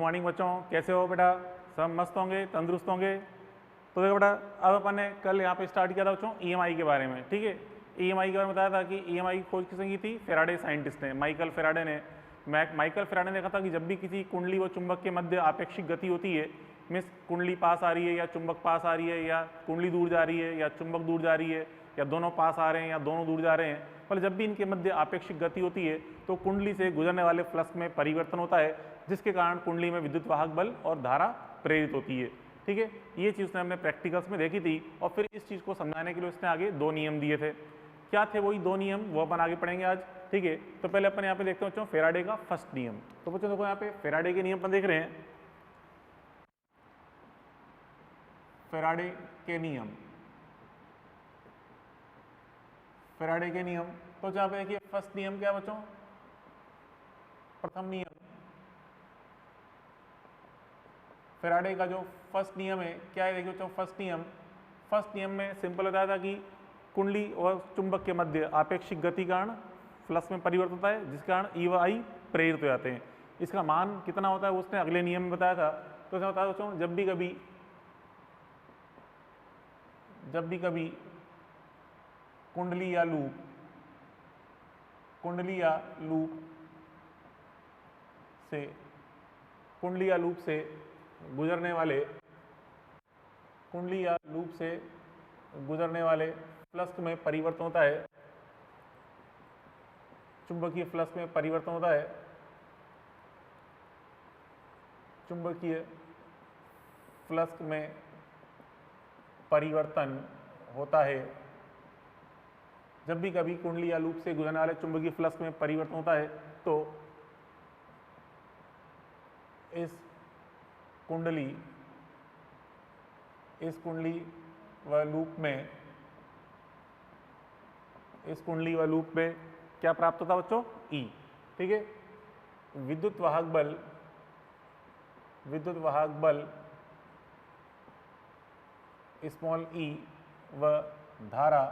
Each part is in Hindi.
मॉर्निंग बच्चों, कैसे हो बेटा? सब मस्त होंगे, तंदुरुस्त होंगे। तो देखो बेटा, अब अपन ने कल यहाँ पे स्टार्ट किया था बच्चों ईएमआई के बारे में। ठीक है, ईएमआई के बारे में बताया था कि ईएमआई की खोज किसने की थी? फेराडे साइंटिस्ट ने, माइकल फेराडे ने। माइकल फेराडे ने देखा था कि जब भी किसी कुंडली व चुंबक के मध्य आपेक्षिक गति होती है, मीन्स कुंडली पास आ रही है या चुंबक पास आ रही है, या कुंडली दूर जा रही है या चुंबक दूर जा रही है, या दोनों पास आ रहे हैं या दोनों दूर जा रहे हैं, पर जब भी इनके मध्य आपेक्षिक गति होती है तो कुंडली से गुजरने वाले फ्लक्स में परिवर्तन होता है, जिसके कारण कुंडली में विद्युत वाहक बल और धारा प्रेरित होती है। ठीक है, ये चीज़ हमने प्रैक्टिकल्स में देखी थी और फिर इस चीज़ को समझाने के लिए उसने आगे दो नियम दिए थे। क्या थे वही दो नियम, वो अपन आगे पढ़ेंगे आज। ठीक है, तो पहले अपन यहाँ पे देखते हैं बच्चों फेराडे का फर्स्ट नियम। तो बच्चों देखो यहाँ पे फेराडे के नियम अपन देख रहे हैं, फेराडे के नियम, फेराडे के नियम। तो जहाँ पे देखिए फर्स्ट नियम क्या है बच्चों? प्रथम नियम, फेराडे का जो फर्स्ट नियम है क्या है? देखिए बच्चों फर्स्ट नियम में सिंपल बताया था कि कुंडली और चुंबक के मध्य आपेक्षिक गति कारण फ्लक्स में परिवर्तन होता है, जिस कारण ई व आई प्रेरित हो जाते हैं। इसका मान कितना होता है वो उसने अगले नियम में बताया था। तो इसमें बताया बच्चों जब भी कभी कुंडली या लूप से गुजरने वाले फ्लक्स में परिवर्तन होता है, चुंबकीय फ्लक्स में परिवर्तन होता है, चुंबकीय फ्लक्स में परिवर्तन होता है जब भी कभी कुंडली या लूप से गुजरने वाले चुंबकीय फ्लक्स में परिवर्तन होता है, तो इस कुंडली व लूप में क्या प्राप्त होता है बच्चों? ई। ठीक है, विद्युत वाहक बल स्मॉल ई व धारा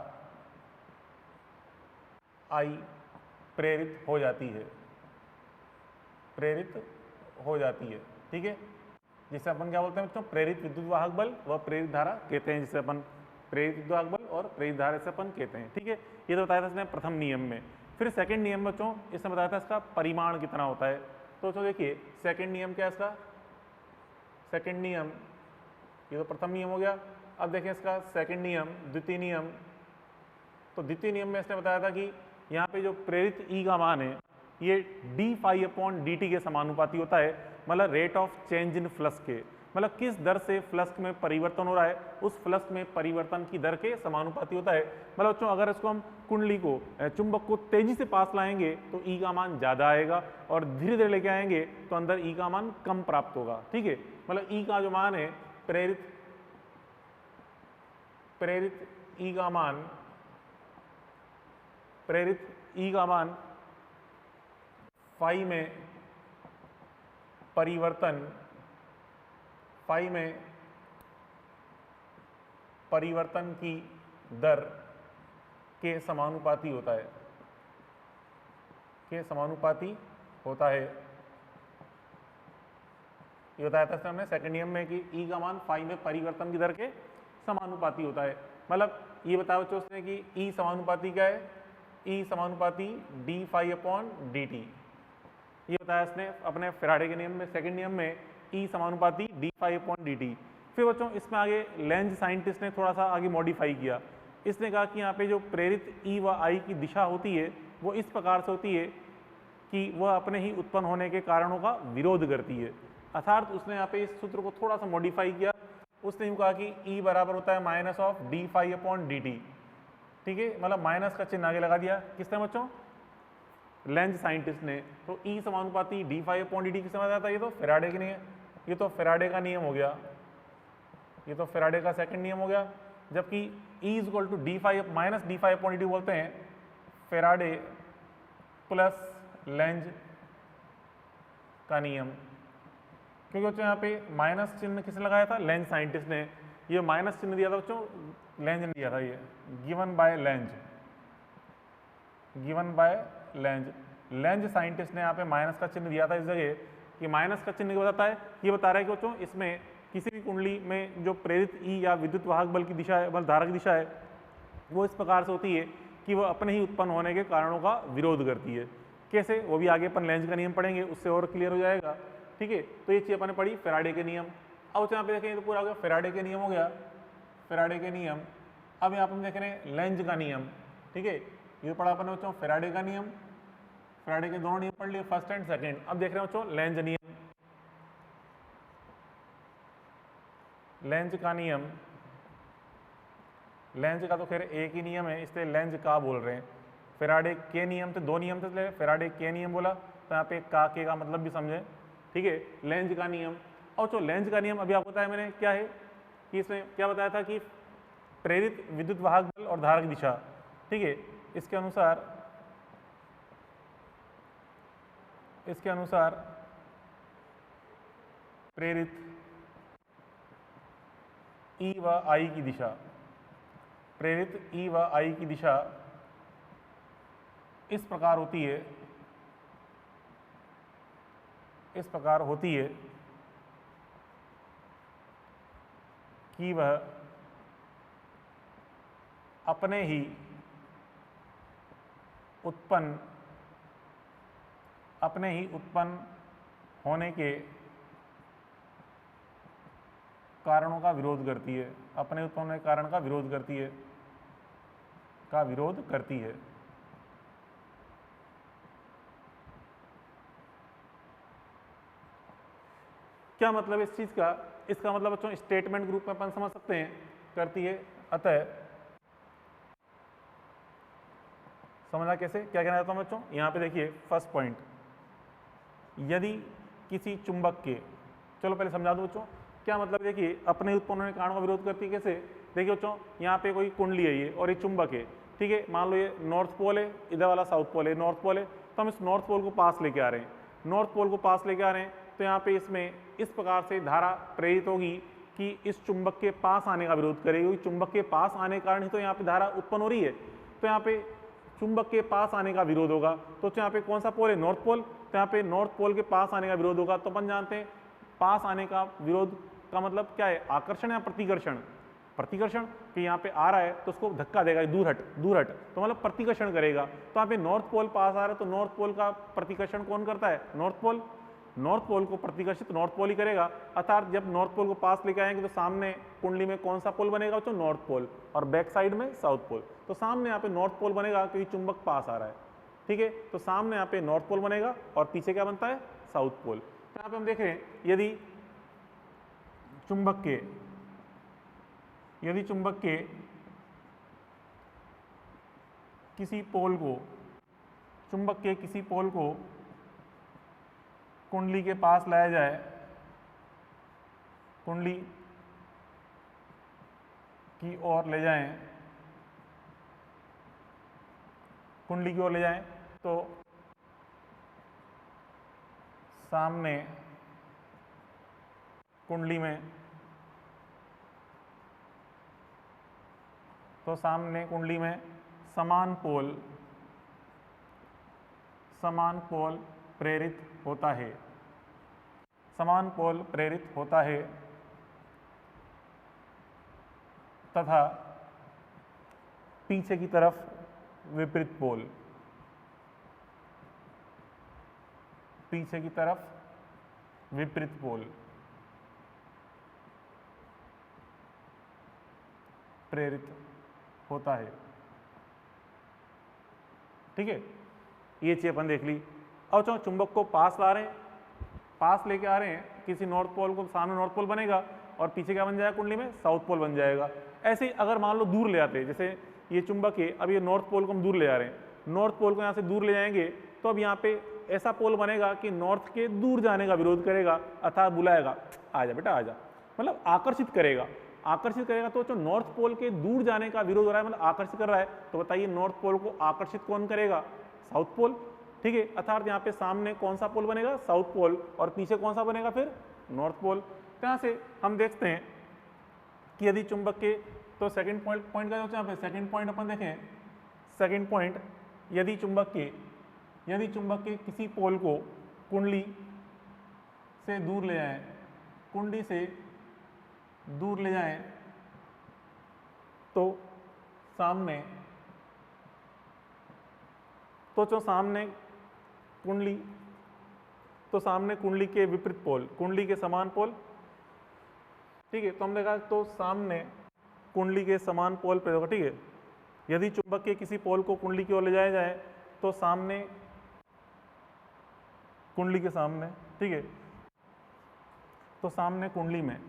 आई प्रेरित हो जाती है। ठीक है, जिसे अपन क्या बोलते हैं बच्चों? प्रेरित विद्युत वाहक बल व प्रेरित धारा कहते हैं, जिसे अपन प्रेरित विद्युत वाहक बल और प्रेरित धारा से अपन कहते हैं। ठीक है, ये तो बताया था इसने प्रथम नियम में। फिर सेकंड नियम बच्चों इसने बताया था इसका परिमाण कितना होता है। तो देखिए सेकंड नियम क्या है इसका? सेकंड नियम, ये तो प्रथम नियम हो गया। अब देखिए इसका सेकंड नियम, द्वितीय नियम। तो द्वितीय नियम में इसने बताया था कि यहाँ पे जो प्रेरित ई का मान है ये d phi upon D t के समानुपाती होता है, मतलब rate of change in flux के, मतलब किस दर से फ्लक्स में परिवर्तन हो रहा है उस फ्लक्स में परिवर्तन की दर के समानुपाती होता है। मतलब बच्चों अगर इसको हम कुंडली को, चुंबक को तेजी से पास लाएंगे तो ई का मान ज़्यादा आएगा, और धीरे धीरे लेके आएंगे तो अंदर ई का मान कम प्राप्त होगा। ठीक है, मतलब ई का जो मान है प्रेरित ई का मान फाई में परिवर्तन की दर के समानुपाती होता है। ये बताया था हमने सेकंड नियम में कि ई का मान फाई में परिवर्तन की दर के समानुपाती होता है। मतलब ये बताया बच्चों उसने कि ई समानुपाती क्या है? ई समानुपाती d phi upon D T. ये बताया इसने अपने फेराडे के नियम में, सेकंड नियम में ई समानुपाती d phi upon D t. फिर बच्चों इसमें आगे लेंज साइंटिस्ट ने थोड़ा सा आगे मॉडिफाई किया। इसने कहा कि यहाँ पे जो प्रेरित ई व आई की दिशा होती है वो इस प्रकार से होती है कि वह अपने ही उत्पन्न होने के कारणों का विरोध करती है। अर्थात उसने यहाँ पे इस सूत्र को थोड़ा सा मॉडिफाई किया। उसने यूँ कहा कि ई बराबर होता है minus of D phi upon D T. ठीक है, मतलब माइनस का चिन्ह आगे लगा दिया। किसने बच्चों? लेंज साइंटिस्ट ने। तो ई समानुपाती d phi upon D t किसने बताया था? ये तो फेराडे के नियम, ये तो फेराडे का नियम हो गया, ये तो फेराडे का सेकंड नियम हो गया। जबकि E is equal to d phi minus d phi upon D t बोलते हैं फेराडे प्लस लेंज का नियम। क्योंकि बच्चों यहाँ पे माइनस चिन्ह किसने लगाया था? लेंज साइंटिस्ट ने। ये माइनस चिन्ह दिया था बच्चों, लेंज ने दिया था, ये given by length. Length scientist ने यहाँ पे माइनस का चिन्ह दिया था इस जगह, कि माइनस का चिन्ह बताता है, ये बता रहा है कि बच्चों इसमें किसी भी कुंडली में जो प्रेरित ई या विद्युत वाहक बल की दिशा है, बल धारा की दिशा है, वो इस प्रकार से होती है कि वो अपने ही उत्पन्न होने के कारणों का विरोध करती है। कैसे, वो भी आगे अपन लेंज का नियम पढ़ेंगे, उससे और क्लियर हो जाएगा। ठीक है, तो ये चीज़ अपन ने पढ़ी फैराडे के नियम। अब यहाँ पे देखें तो पूरा हो गया फैराडे के नियम हो गया, फैराडे के नियम। अब यहाँ पर हम देख रहे हैं लेंज का नियम। ठीक है, ये पढ़ा अपन ने बच्चों फैराडे का नियम, फैराडे के दोनों नियम पढ़ लिए, फर्स्ट एंड सेकेंड। अब देख रहे हैं बच्चों लेंज नियम, लेंज का नियम। लेंज का तो खैर एक ही नियम है, इसलिए लेंज का बोल रहे हैं। फैराडे के नियम थे, दो नियम थे, इसलिए फैराडे के नियम बोला, तो यहाँ पे का के का मतलब भी समझे। ठीक है, लेंज का नियम। और जो लेंज का नियम अभी आपको बताया मैंने क्या है कि इसमें क्या बताया था कि प्रेरित विद्युत वाहक बल और धारा की दिशा, ठीक है, इसके अनुसार प्रेरित ई व आई की दिशा, प्रेरित ई व आई की दिशा इस प्रकार होती है, इस प्रकार होती है कि वह अपने ही उत्पन्न होने के कारणों का विरोध करती है, अपने उत्पन्न होने के कारण का विरोध करती है, क्या मतलब इस चीज का? इसका मतलब बच्चों स्टेटमेंट ग्रुप में अपन समझ सकते हैं, करती है। अतः समझना कैसे, क्या कहना चाहता हूं बच्चों, यहाँ पे देखिए फर्स्ट पॉइंट, यदि किसी चुंबक के, चलो पहले समझा दो बच्चों क्या मतलब। देखिए अपने उत्पन्न होने के कारणों का विरोध करती है कैसे। देखिए बच्चों यहाँ पे कोई कुंडली है ये और ये चुंबक है, ठीक है, मान लो ये नॉर्थ पोल है, इधर वाला साउथ पोल है, नॉर्थ पोल है, तो हम इस नॉर्थ पोल को पास लेके आ रहे हैं, नॉर्थ पोल को पास लेके आ रहे हैं, तो यहाँ पे इसमें इस प्रकार से धारा प्रेरित होगी कि इस चुंबक के पास आने का विरोध करेगी। चुंबक के पास आने के कारण ही तो यहाँ पे धारा उत्पन्न हो रही है, तो यहाँ पे चुंबक के पास आने का विरोध होगा। तो यहाँ पे कौन सा पोल है, नॉर्थ पोल, तो यहाँ पे नॉर्थ पोल के पास आने का विरोध होगा। तो अपन जानते हैं पास आने का विरोध का मतलब क्या है, आकर्षण या प्रतिकर्षण। प्रतिकर्षण कि यहाँ पे आ रहा है तो उसको धक्का देगा, दूर हट तो मतलब प्रतिकर्षण करेगा। तो यहाँ पे नॉर्थ पोल पास आ रहा है तो नॉर्थ पोल का प्रतिकर्षण कौन करता है, नॉर्थ पोल को प्रतिकर्षित नॉर्थ पोल ही करेगा। अर्थात जब नॉर्थ पोल को पास लेके आएंगे तो सामने कुंडली में कौन सा पोल बनेगा बच्चों, नॉर्थ पोल, और बैक साइड में साउथ पोल। तो सामने यहाँ पे नॉर्थ पोल बनेगा क्योंकि चुंबक पास आ रहा है, ठीक है, तो सामने यहाँ पे नॉर्थ पोल बनेगा और पीछे क्या बनता है, साउथ पोल। तो यहाँ पे हम देख रहे हैं यदि चुंबक के किसी पोल को कुंडली के पास लाया जाए, कुंडली की ओर ले जाएं, तो सामने कुंडली में समान पोल प्रेरित होता है, तथा पीछे की तरफ विपरीत पोल प्रेरित होता है, ठीक है, ये चीज अपन देख ली। अब जो चुंबक को पास ला रहे हैं, पास लेके आ रहे हैं किसी नॉर्थ पोल को, सामने नॉर्थ पोल बनेगा और पीछे क्या बन जाएगा कुंडली में, साउथ पोल बन जाएगा। ऐसे ही अगर मान लो दूर ले आते हैं, जैसे ये चुंबक है, अब ये नॉर्थ पोल को हम दूर ले आ रहे हैं, नॉर्थ पोल को यहाँ से दूर ले जाएंगे तो अब यहाँ पे ऐसा पोल बनेगा कि नॉर्थ के दूर जाने का विरोध करेगा, अर्थात बुलाएगा आजा बेटा आजा, मतलब आकर्षित करेगा। तो जो नॉर्थ पोल के दूर जाने का विरोध हो रहा है, मतलब आकर्षित कर रहा है, तो बताइए नॉर्थ पोल को आकर्षित कौन करेगा, साउथ पोल, ठीक है, अर्थात यहाँ पे सामने कौन सा पोल बनेगा, साउथ पोल, और पीछे कौन सा बनेगा फिर, नॉर्थ पोल। तो यहाँ से हम देखते हैं कि यदि चुंबक के, तो सेकंड पॉइंट का यहाँ पे सेकंड पॉइंट अपन देखें, सेकंड पॉइंट, यदि चुंबक के किसी पोल को कुंडली से दूर ले जाएं, कुंडली से दूर ले जाएं तो सामने, तो जो सामने कुंडली, तो सामने कुंडली के विपरीत पोल, कुंडली के समान पोल, ठीक है। तो हमने कहा तो सामने कुंडली के समान पोल पे होगा, ठीक है। यदि चुंबक के किसी पोल को कुंडली की ओर ले जाया जाए तो सामने कुंडली के सामने, ठीक है, तो सामने कुंडली में,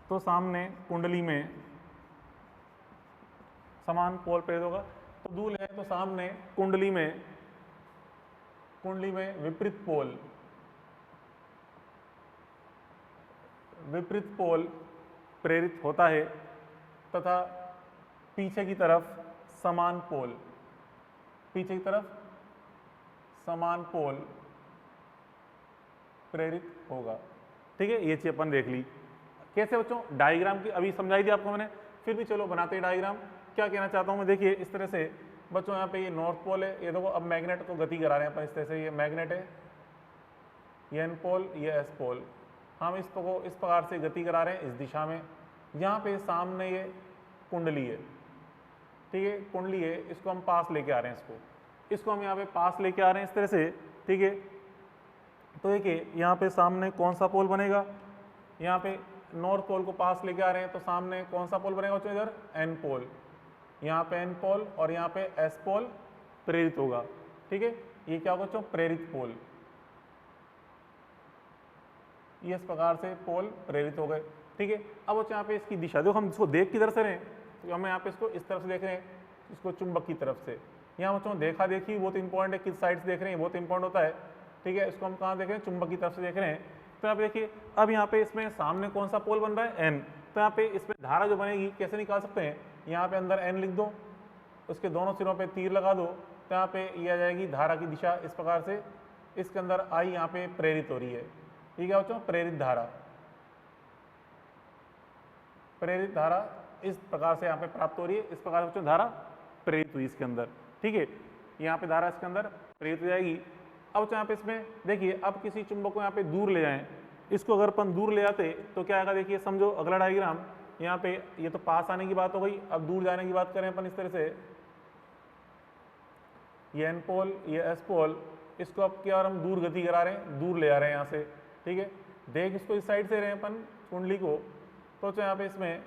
तो सामने कुंडली में समान पोल प्रेरित होगा। तो दूर ले तो सामने कुंडली में, कुंडली में विपरीत पोल, विपरीत पोल प्रेरित होता है तथा पीछे की तरफ समान पोल, पीछे की तरफ समान पोल प्रेरित होगा, ठीक है। ये चीज अपन देख ली। कैसे बच्चों, डायग्राम की अभी समझाई थी आपको मैंने, फिर भी चलो बनाते हैं डायग्राम। क्या कहना चाहता हूं मैं, देखिए इस तरह से बच्चों, यहाँ पे ये नॉर्थ पोल है, ये देखो अब मैग्नेट को गति करा रहे हैं अपन इस तरह से, ये मैग्नेट है, ये एन पोल, ये एस पोल, हम इसको इस प्रकार से गति करा रहे हैं इस दिशा में। यहाँ पे सामने ये कुंडली है, ठीक है, कुंडली है, इसको हम पास लेके आ रहे हैं, इसको हम यहाँ पे पास लेके आ रहे हैं इस तरह से, ठीक है। तो देखिए यहाँ पे सामने कौन सा पोल बनेगा, यहाँ पे नॉर्थ पोल को पास लेके आ रहे हैं तो सामने कौन सा पोल बनेगा बच्चों, इधर एन पोल, यहाँ पे एन पोल और यहाँ पे एस पोल प्रेरित होगा, ठीक है। ये क्या होगा बच्चों, प्रेरित पोल, ये इस प्रकार से पोल प्रेरित हो गए, ठीक है। अब बच्चों यहाँ पे इसकी दिशा देखो, हम इसको देख किधर से रहे हैं, तो हम यहाँ पे इसको इस तरफ से देख रहे हैं, इसको चुंबक की तरफ से। यहाँ बच्चों देखा देखी बहुत इंपॉर्टेंट है, किस साइड से देख रहे हैं बहुत इंपॉर्टेंट होता है, ठीक है। इसको हम कहाँ देख रहे हैं, चुंबक की तरफ से देख रहे हैं। तो आप देखिए अब यहाँ पे इसमें सामने कौन सा पोल बन रहा है, एन। तो यहाँ पे इसमें धारा जो बनेगी कैसे निकाल सकते हैं, यहाँ पे अंदर एन लिख दो, उसके दोनों सिरों पे तीर लगा दो, तो यहाँ पे ये आ जाएगी धारा की दिशा इस प्रकार से, इसके अंदर आई यहाँ पे प्रेरित हो रही है, ठीक है बच्चों, प्रेरित धारा, प्रेरित धारा इस प्रकार से यहाँ पे प्राप्त हो रही है, इस प्रकार से बच्चों धारा प्रेरित हुई इसके अंदर, ठीक है। यहाँ पे धारा इसके अंदर प्रेरित हो जाएगी। अब यहाँ पे इसमें देखिए, अब किसी चुंबक को यहाँ पे दूर ले जाएं, इसको अगर अपन दूर ले जाते तो क्या आएगा, देखिए समझो अगला डायग्राम, यहाँ पे ये तो पास आने की बात हो गई, अब दूर जाने की बात करें अपन इस तरह से, ये एन पोल, ये एस पोल, इसको अब क्या और हम दूर गति करा रहे हैं, दूर ले आ रहे हैं यहाँ से, ठीक है। देख इसको इस साइड से रहे हैं अपन कुंडली को, तो यहाँ पे इसमें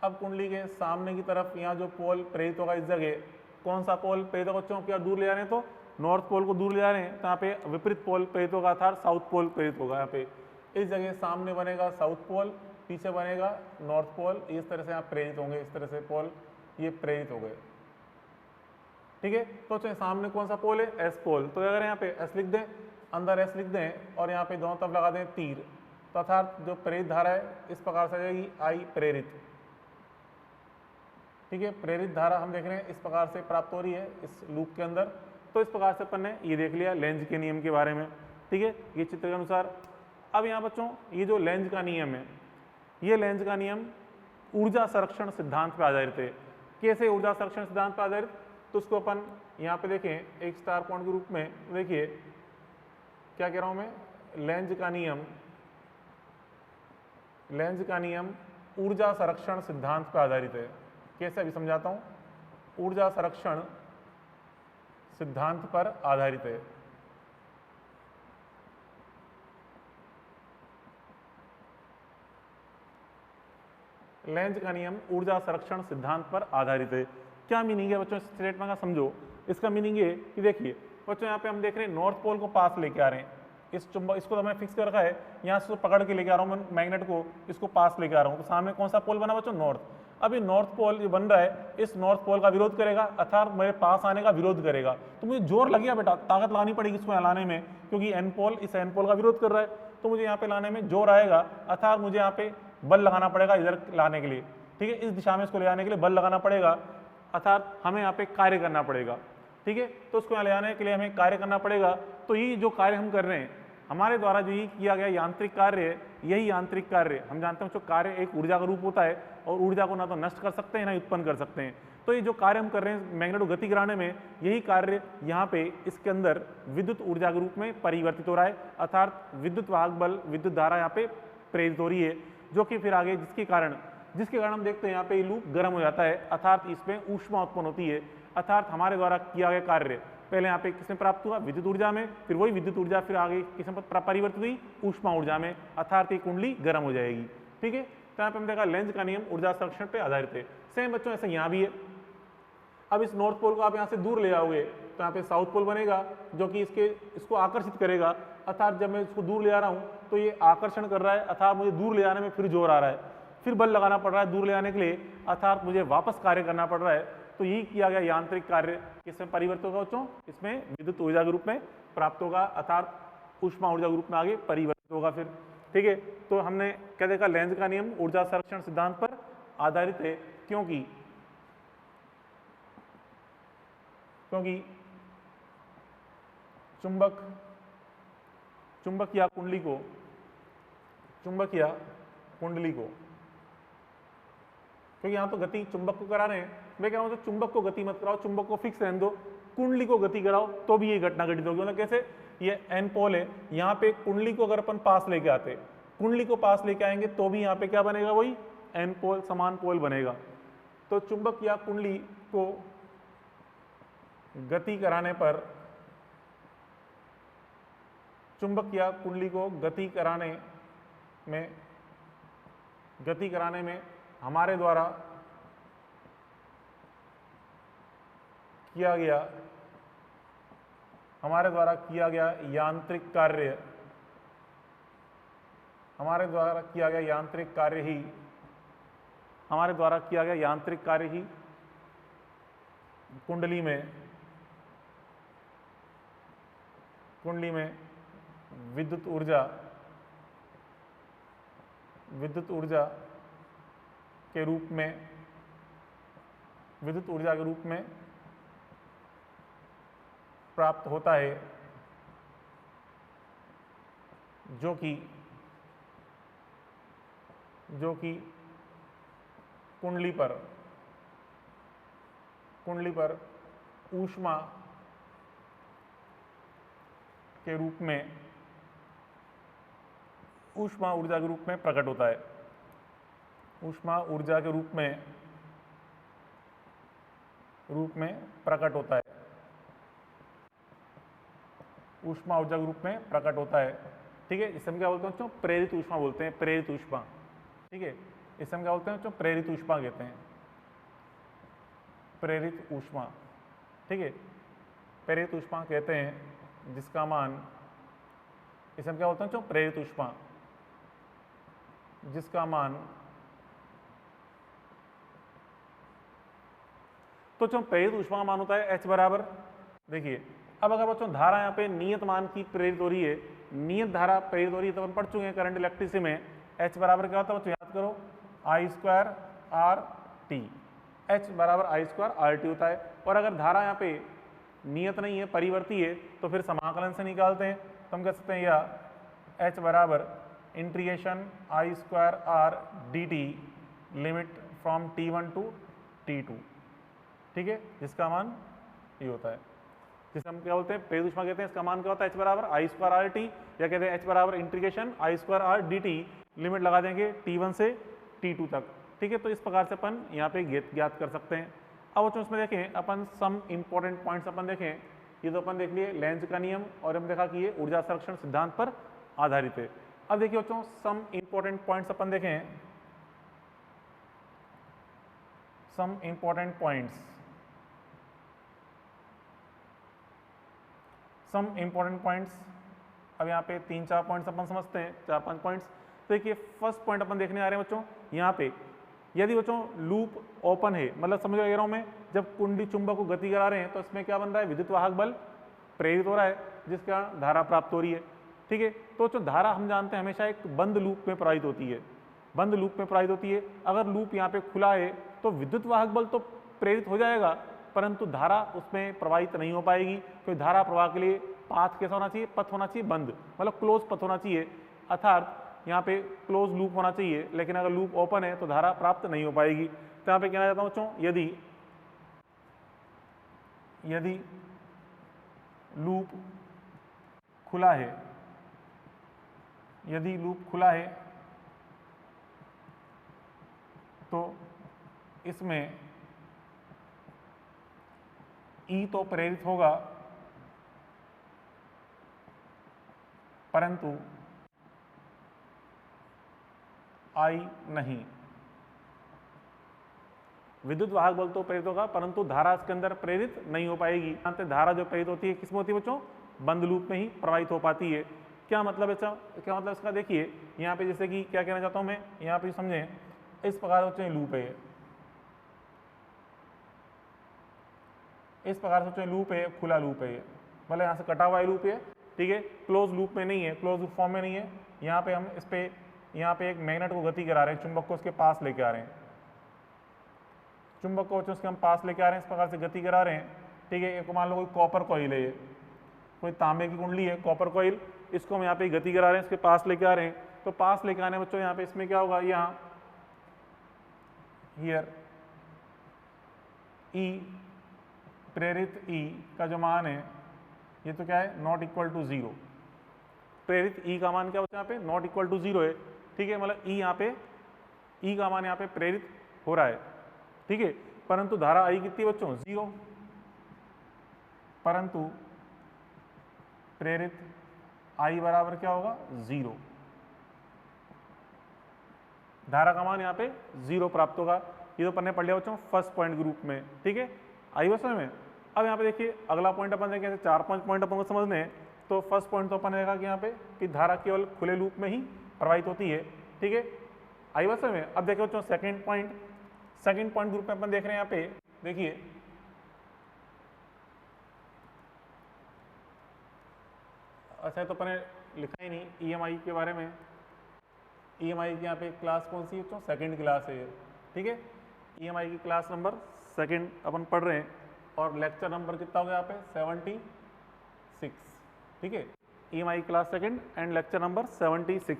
अब कुंडली के सामने की तरफ यहाँ जो पोल प्रेरित होगा इस जगह, कौन सा पोल प्रेरित होगा बच्चों, क्या दूर ले जा रहे हैं, तो नॉर्थ पोल को दूर ले जा रहे हैं, तो यहाँ पे विपरीत पोल प्रेरित होगा, अर्थात साउथ पोल प्रेरित होगा। यहाँ पे इस जगह सामने बनेगा साउथ पोल, पीछे बनेगा नॉर्थ पोल, इस तरह से यहाँ प्रेरित होंगे, इस तरह से पोल ये प्रेरित हो गए, ठीक है। तो सामने कौन सा पोल है, एस पोल, तो अगर यहाँ पे एस लिख दें, अंदर एस लिख दें और यहाँ पे दोनों तरफ लगा दें तीर, तो अर्थात जो प्रेरित धारा है इस प्रकार से आ जाएगी आई प्रेरित, ठीक है। प्रेरित धारा हम देख रहे हैं इस प्रकार से प्राप्त हो रही है इस लूप के अंदर। तो इस प्रकार से अपन ने ये देख लिया लेंज के नियम के बारे में, ठीक है, ये चित्र के अनुसार। अब यहाँ बच्चों ये जो लेंज का नियम है, ये लेंज का नियम ऊर्जा संरक्षण सिद्धांत पर आधारित है। कैसे ऊर्जा संरक्षण सिद्धांत पर आधारित, तो उसको अपन यहाँ पे देखें एक स्टार पॉइंट के रूप में, देखिए क्या कह रहा हूँ मैं, लेंज का नियम, लेंज का नियम ऊर्जा संरक्षण सिद्धांत पर आधारित है। कैसे अभी समझाता हूँ, ऊर्जा संरक्षण सिद्धांत पर आधारित है। लेंज का नियम ऊर्जा संरक्षण सिद्धांत पर आधारित है। क्या मीनिंग है बच्चों इस स्टेटमेंट का, समझो। इसका मीनिंग ये कि देखिए बच्चों यहाँ पे हम देख रहे हैं नॉर्थ पोल को पास लेके आ रहे हैं, इस चुंबक इसको तो मैंने फिक्स कर रखा है, यहाँ से पकड़ के लेके आ रहा हूँ मैं मैग्नेट को, इसको पास लेके आ रहा हूँ, तो सामने कौन सा पोल बना बच्चों, नॉर्थ। अब ये नॉर्थ पोल जो बन रहा है, इस नॉर्थ पोल का विरोध करेगा, अर्थात मेरे पास आने का विरोध करेगा। तो मुझे जोर लगेगा बेटा, ताकत लानी पड़ेगी इसको यहाँ लाने में, क्योंकि एन पोल इस एन पोल का विरोध कर रहा है, तो मुझे यहाँ पे लाने में जोर आएगा, अर्थात मुझे यहाँ पे बल लगाना पड़ेगा इधर लाने के लिए, ठीक है, इस दिशा में इसको ले जाने के लिए बल लगाना पड़ेगा, अर्थात हमें यहाँ पे कार्य करना पड़ेगा, ठीक है। तो उसको यहाँ ले जाने के लिए हमें कार्य करना पड़ेगा। तो ये जो कार्य हम कर रहे हैं, हमारे द्वारा जो ये किया गया यांत्रिक कार्य है, यही यांत्रिक कार्य, हम जानते हैं जो कार्य एक ऊर्जा का रूप होता है और ऊर्जा को ना तो नष्ट कर सकते हैं ना उत्पन्न कर सकते हैं। तो ये जो कार्य हम कर रहे हैं मैग्नेटो गति कराने में, यही कार्य यहाँ पे इसके अंदर विद्युत ऊर्जा के रूप में परिवर्तित हो रहा है, अर्थात विद्युत वाहक बल, विद्युत धारा यहाँ पे प्रेरित हो रही है, जो कि फिर आगे जिसके कारण हम देखते हैं यहाँ पे लूप गर्म हो जाता है, अर्थात इसमें ऊष्मा उत्पन्न होती है। अर्थात हमारे द्वारा किया गया कार्य पहले यहाँ पे किसमें प्राप्त हुआ, विद्युत ऊर्जा में, फिर वही विद्युत ऊर्जा फिर आगे किसमें परिवर्तित हुई, ऊष्मा ऊर्जा में, अर्थात ये कुंडली गर्म हो जाएगी। ठीक है, तो यहाँ पे हम देखा लेंज का नियम ऊर्जा संरक्षण पे आधारित है। सेम बच्चों ऐसे यहाँ भी है। अब इस नॉर्थ पोल को आप यहाँ से दूर ले आओगे तो यहाँ पे साउथ पोल बनेगा, जो कि इसको आकर्षित करेगा। अर्थात जब मैं इसको दूर ले आ रहा हूँ तो ये आकर्षण कर रहा है, अर्थात मुझे दूर ले आने में फिर जोर आ रहा है, फिर बल लगाना पड़ रहा है दूर ले आने के लिए, अर्थात मुझे वापस कार्य करना पड़ रहा है। तो यही किया गया यांत्रिक कार्य किसमें परिवर्तित होगा बच्चों, इसमें विद्युत ऊर्जा के रूप में प्राप्त होगा, अर्थात ऊष्मा ऊर्जा के रूप में आगे परिवर्तित होगा फिर। ठीक है, तो हमने क्या देखा, लेंज का नियम ऊर्जा संरक्षण सिद्धांत पर आधारित है, क्योंकि चुंबक या कुंडली को, क्योंकि यहाँ तो गति चुंबक को करा रहे हैं, मैं कह रहा हूँ तो चुंबक को गति मत कराओ, चुंबक को फिक्स रहने दो, कुंडली को गति कराओ तो भी ये घटना घटित होगी। मतलब कैसे, ये एन पोल है, यहाँ पे कुंडली को अगर अपन पास लेके आते, कुंडली को पास लेके आएंगे तो भी यहाँ पे क्या बनेगा, वही एन पोल समान पोल बनेगा। तो चुंबक या कुंडली को गति कराने पर, चुंबक या कुंडली को गति कराने में हमारे द्वारा किया गया यांत्रिक कार्य ही कुंडली में विद्युत ऊर्जा के रूप में प्राप्त होता है, जो कि कुंडली पर ऊष्मा के रूप में, ऊष्मा ऊर्जा के रूप में प्रकट होता है, ऊष्मा ऊर्जा के रूप में प्रकट होता है, ऊष्मा ऊर्जा के रूप में प्रकट होता है। ठीक है, इसमें क्या बोलते हैं बच्चों, प्रेरित ऊष्मा बोलते हैं, प्रेरित ऊष्मा। ठीक है, इसमें क्या बोलते हैं बच्चों, प्रेरित ऊष्मा कहते हैं, प्रेरित ऊष्मा। ठीक है, प्रेरित ऊष्मा कहते हैं, जिसका मान, इसमें क्या बोलते हैं बच्चों, प्रेरित ऊष्मा, जिसका मान, तो जो प्रेरित ऊष्मा का मान होता है H बराबर, देखिए अब अगर बच्चों धारा यहाँ पे नियत मान की प्रेरित हो रही है, नियत धारा प्रेरित हो रही है, तो अपन पढ़ चुके हैं करंट इलेक्ट्रिसिटी में H बराबर क्या होता है बच्चों, याद करो, I² RT, H बराबर I² RT होता है। और अगर धारा यहाँ पे नियत नहीं है, परिवर्ती है, तो फिर समाकलन से निकालते हैं, तो हम कह सकते हैं या H बराबर integration I² R dt limit from T1 to T2। ठीक है, जिसका मान ये होता है, जिसे हम क्या बोलते हैं, प्रेरित ऊष्मा कहते हैं। इसका मान क्या होता है, H बराबर I² RT, या कहते हैं H बराबर integration I² R dt, limit लगा देंगे T1 से T2 तक। ठीक है, तो इस प्रकार से अपन यहाँ पे ज्ञात कर सकते हैं। अब बच्चों इसमें देखें अपन सम इंपॉर्टेंट पॉइंट्स अपन देखें, ये तो अपन देख लिए लेंज का नियम, और हम देखा कि ये ऊर्जा संरक्षण सिद्धांत पर आधारित है। अब देखिए बच्चों सम इंपॉर्टेंट पॉइंट्स अपन देखें, सम इंपॉर्टेंट पॉइंट्स, अब यहाँ पे 3-4 पॉइंट्स अपन समझते हैं, 4-5 पॉइंट्स। तो देखिए फर्स्ट पॉइंट अपन देखने आ रहे हैं बच्चों, यहाँ पे यदि बच्चों लूप ओपन है, मतलब समझ रहा हूँ मैं, जब कुंडली चुंबक को गति करा रहे हैं तो इसमें क्या बन रहा है, विद्युत वाहक बल प्रेरित हो रहा है, जिसके कारण धारा प्राप्त हो रही है। ठीक है, तो जो धारा हम जानते हैं हमेशा एक बंद लूप में प्रवाहित होती है, बंद लूप में प्रवाहित होती है। अगर लूप यहाँ पे खुला है तो विद्युत वाहक बल तो प्रेरित हो जाएगा, परंतु धारा उसमें प्रवाहित नहीं हो पाएगी, क्योंकि धारा प्रवाह के लिए पाथ कैसा होना चाहिए, पथ होना चाहिए बंद, मतलब क्लोज पथ होना चाहिए। अर्थात यहाँ पे क्लोज लूप होना चाहिए, लेकिन अगर लूप ओपन है तो धारा प्राप्त नहीं हो पाएगी। तो यहाँ पे कहना चाहता हूँ बच्चों, यदि लूप खुला है, यदि लूप खुला है तो इसमें ई तो प्रेरित होगा, परंतु आई नहीं। विद्युत वाहक बल तो प्रेरित होगा, परंतु धारा इसके अंदर प्रेरित नहीं हो पाएगी। धारा जो प्रेरित होती है किसमें होती है बच्चों? बंद लूप में ही प्रवाहित हो पाती है। क्या मतलब बच्चा, क्या मतलब इसका? देखिए यहाँ पे जैसे कि क्या कहना चाहता हूँ मैं, यहाँ पे समझें, इस प्रकार बच्चों लूप है, इस प्रकार से लूप है, खुला लूप है, मतलब यहाँ से कटा हुआ लूप है, ठीक है, क्लोज लूप में नहीं है, क्लोज लूप फॉर्म में नहीं है। यहाँ पे हम इस पे, यहाँ पे एक मैग्नेट को गति करा रहे हैं, चुंबक को उसके पास लेके आ रहे हैं, चुंबक को उसके हम पास लेके आ रहे हैं, इस प्रकार से गति करा रहे हैं, ठीक है। एक मान लो कोई कॉपर कॉइल है, ये कोई तांबे की कुंडली है, कॉपर कॉइल, इसको हम यहाँ पे गति करा रहे हैं, इसके पास लेके आ रहे हैं। तो पास लेके आने बच्चों यहाँ पे इसमें क्या होगा, यहाँ हियर ई प्रेरित ई का जो मान है ये तो क्या है, नॉट इक्वल टू जीरो। प्रेरित ई का मान क्या होता है यहाँ पे, नॉट इक्वल टू जीरो है, ठीक है। मतलब ई यहाँ पे, ई का मान यहाँ पे प्रेरित हो रहा है, ठीक है, परंतु धारा आई कितनी बच्चों, जीरो, परंतु प्रेरित आई बराबर क्या होगा, जीरो। धारा का मान यहाँ पे जीरो प्राप्त होगा। ये तो पढ़ने पढ़ लिया बच्चों फर्स्ट पॉइंट ग्रुप में, ठीक है, आई बस में। अब यहाँ पे देखिए अगला पॉइंट अपन देखें, 4-5 पॉइंट अपन को समझने हैं। तो फर्स्ट पॉइंट तो अपन देखा कि यहाँ पे कि धारा केवल खुले लूप में ही प्रवाहित होती है, ठीक है, आई बस में। अब देखिए बच्चों सेकंड पॉइंट ग्रुप में अपन देख रहे हैं, यहाँ पे देखिए अच्छा तो अपन लिखा ही नहीं ईएमआई के बारे में। ईएमआई की यहाँ पे क्लास कौन सी है बच्चों, सेकंड क्लास है, ठीक है। ईएमआई की क्लास नंबर सेकंड अपन पढ़ रहे हैं और लेक्चर नंबर कितना हो गया यहाँ पे, 76, ठीक है। EMI class second and lecture number 76।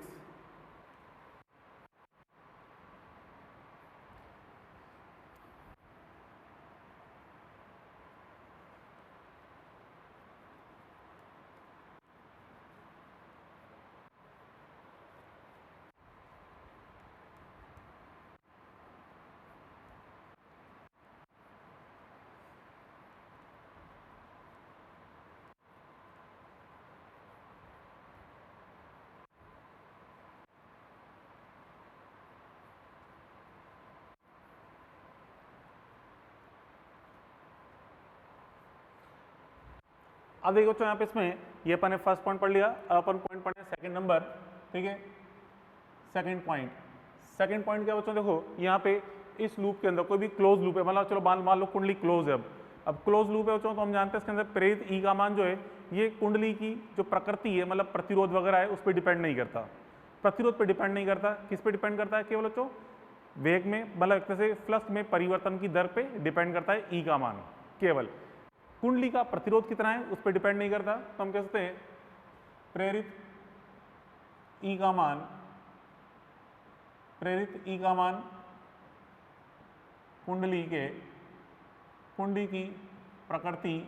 अब देखो तो यहाँ पे इसमें ये अपन ने फर्स्ट पॉइंट पढ़ लिया, अब अपन पॉइंट पढ़े सेकंड नंबर, ठीक है। सेकंड पॉइंट क्या बच्चों, देखो यहाँ पे इस लूप के अंदर कोई भी क्लोज लूप है, मतलब चलो मान लो कुंडली क्लोज है। अब क्लोज लूप है बच्चों, तो हम जानते हैं इसके अंदर प्रेरित ई का मान जो है ये कुंडली की जो प्रकृति है, मतलब प्रतिरोध वगैरह है, उस पर डिपेंड नहीं करता, प्रतिरोध पर डिपेंड नहीं करता। किस पे डिपेंड करता है, केवल बच्चों वेग में, मतलब एक तरह से फ्लक्स में परिवर्तन की दर पे डिपेंड करता है ई का मान। केवल कुंडली का प्रतिरोध कितना है उस पर डिपेंड नहीं करता। तो हम कह सकते हैं प्रेरित ई का मान कुंडली की प्रकृति,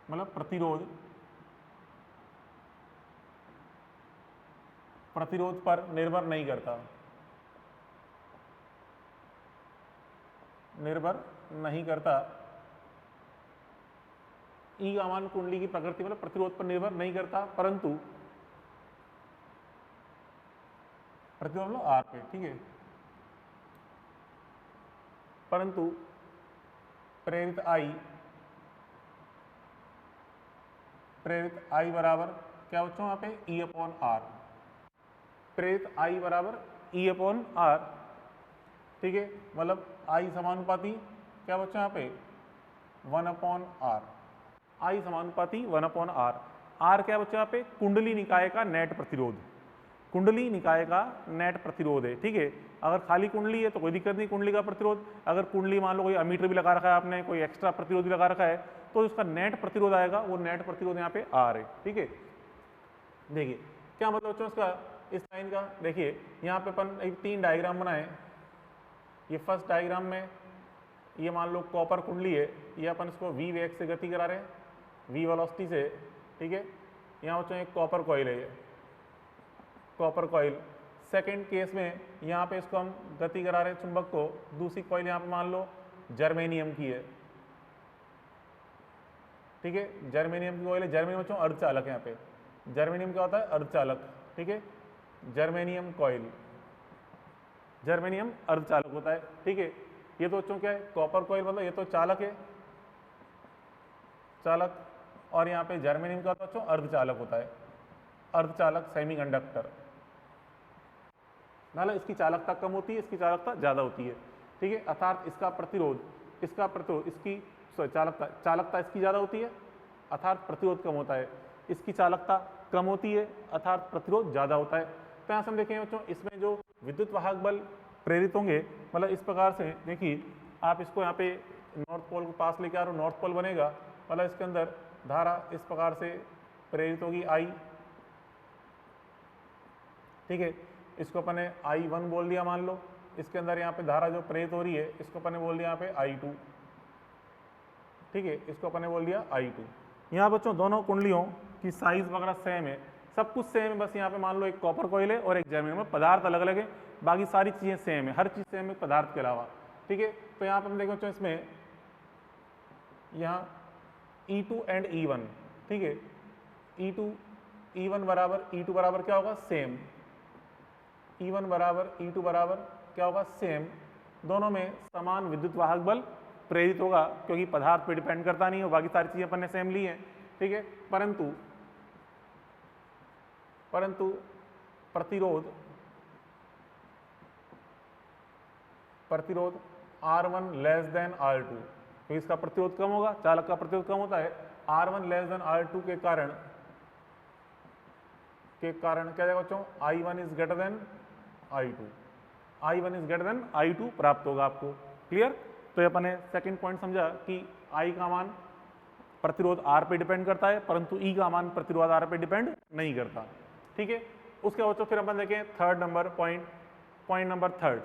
मतलब प्रतिरोध पर निर्भर नहीं करता। ई का मान कुंडली की प्रकृति मतलब प्रतिरोध पर निर्भर नहीं करता, परंतु प्रतिरोध मतलब आर पे, ठीक है, परंतु प्रेरित आई बराबर क्या बच्चों यहाँ पे ई अपॉन आर। प्रेरित आई बराबर ई अपॉन आर, ठीक है, मतलब आई समानुपाती क्या बच्चों यहाँ पे 1 अपॉन आर। आई समानुपाती 1 अपॉन आर। आर क्या बच्चों यहाँ पे कुंडली निकाय का नेट प्रतिरोध, कुंडली निकाय का नेट प्रतिरोध है, ठीक है। अगर खाली कुंडली है तो कोई दिक्कत नहीं, कुंडली का प्रतिरोध। अगर कुंडली मान लो कोई अमीटर भी लगा रखा है आपने, कोई एक्स्ट्रा प्रतिरोध भी लगा रखा है, तो उसका नेट प्रतिरोध आएगा, वो नेट प्रतिरोध यहाँ पे आर है, ठीक है। देखिए क्या मतलब बच्चों इसका, इस लाइन का? देखिए यहाँ पे अपन एक 3 डायग्राम बनाए। ये फर्स्ट डायग्राम में ये मान लो कॉपर कुंडली है, ये अपन इसको v वेग से गति करा रहे हैं, v वेलोसिटी से, ठीक है। यहाँ बच्चों एक कॉपर कॉइल है, ये कॉपर कॉइल। सेकंड केस में यहाँ पे इसको हम गति करा रहे हैं चुंबक को, दूसरी कॉइल यहाँ पे मान लो जर्मेनियम की है, ठीक है। जर्मेनियम की कॉइल है, जर्मेनियम बच्चों अर्धचालक है। यहाँ पे जर्मेनियम क्या होता है? अर्धचालक, ठीक है। जर्मेनियम कॉइल, जर्मेनियम अर्धचालक होता है, ठीक है। ये तो बच्चों क्या है? कॉपर कॉइल, मतलब ये तो चालक है, चालक। और यहाँ पे जर्मेनियम का बच्चों अर्धचालक होता है, अर्धचालक सेमीकंडक्टर। मतलब इसकी चालकता कम होती है, इसकी चालकता ज़्यादा होती है, ठीक है। अर्थात इसका प्रतिरोध, इसकी चालकता इसकी ज़्यादा होती है, अर्थात प्रतिरोध कम होता है। इसकी चालकता कम होती है, अर्थात प्रतिरोध ज़्यादा होता है। तो यहाँ से हम देखेंगे बच्चों, इसमें जो विद्युत वाहक बल प्रेरित होंगे, मतलब इस प्रकार से देखिए, आप इसको यहाँ पे नॉर्थ पोल को पास लेके आ रहे हो, नॉर्थ पोल बनेगा, मतलब इसके अंदर धारा इस प्रकार से प्रेरित होगी I, ठीक है। इसको अपन ने I1 बोल दिया मान लो। इसके अंदर यहाँ पे धारा जो प्रेरित हो रही है, इसको अपन ने बोल दिया यहाँ पे I2, ठीक है। इसको अपन ने बोल दिया I2। यहाँ बच्चों दोनों कुंडलियों की साइज वगैरह सेम है, सब कुछ सेम है, बस यहाँ पे मान लो एक कॉपर कॉइल है और एक जर्मेनियम है, पदार्थ अलग अलग है, बाकी सारी चीज़ें सेम है, हर चीज़ सेम है पदार्थ के अलावा, ठीक है। तो यहाँ पे हम देखो बच्चों, इसमें यहाँ E2 एंड E1, ठीक है। E1 बराबर क्या होगा? सेम। E1 बराबर E2 बराबर क्या होगा? सेम। दोनों में समान विद्युत वाहक बल प्रेरित होगा, क्योंकि पदार्थ पे डिपेंड करता नहीं हो, बाकी सारी चीजें अपन ने सेम ली हैं, ठीक है। परंतु प्रतिरोध R1 लेस देन R2, तो इसका प्रतिरोध कम होगा, चालक का प्रतिरोध कम होता है। R1 लेस देन R2 के कारण क्या जाएगा बच्चों? I1 is greater than I2, I1 is greater than I2 प्राप्त होगा आपको। क्लियर? तो ये अपन ने सेकंड पॉइंट समझा कि I का मान प्रतिरोध R पे डिपेंड करता है, परंतु E का मान प्रतिरोध R पे डिपेंड नहीं करता, ठीक है। उसके बाद फिर अपन देखें third number point number third.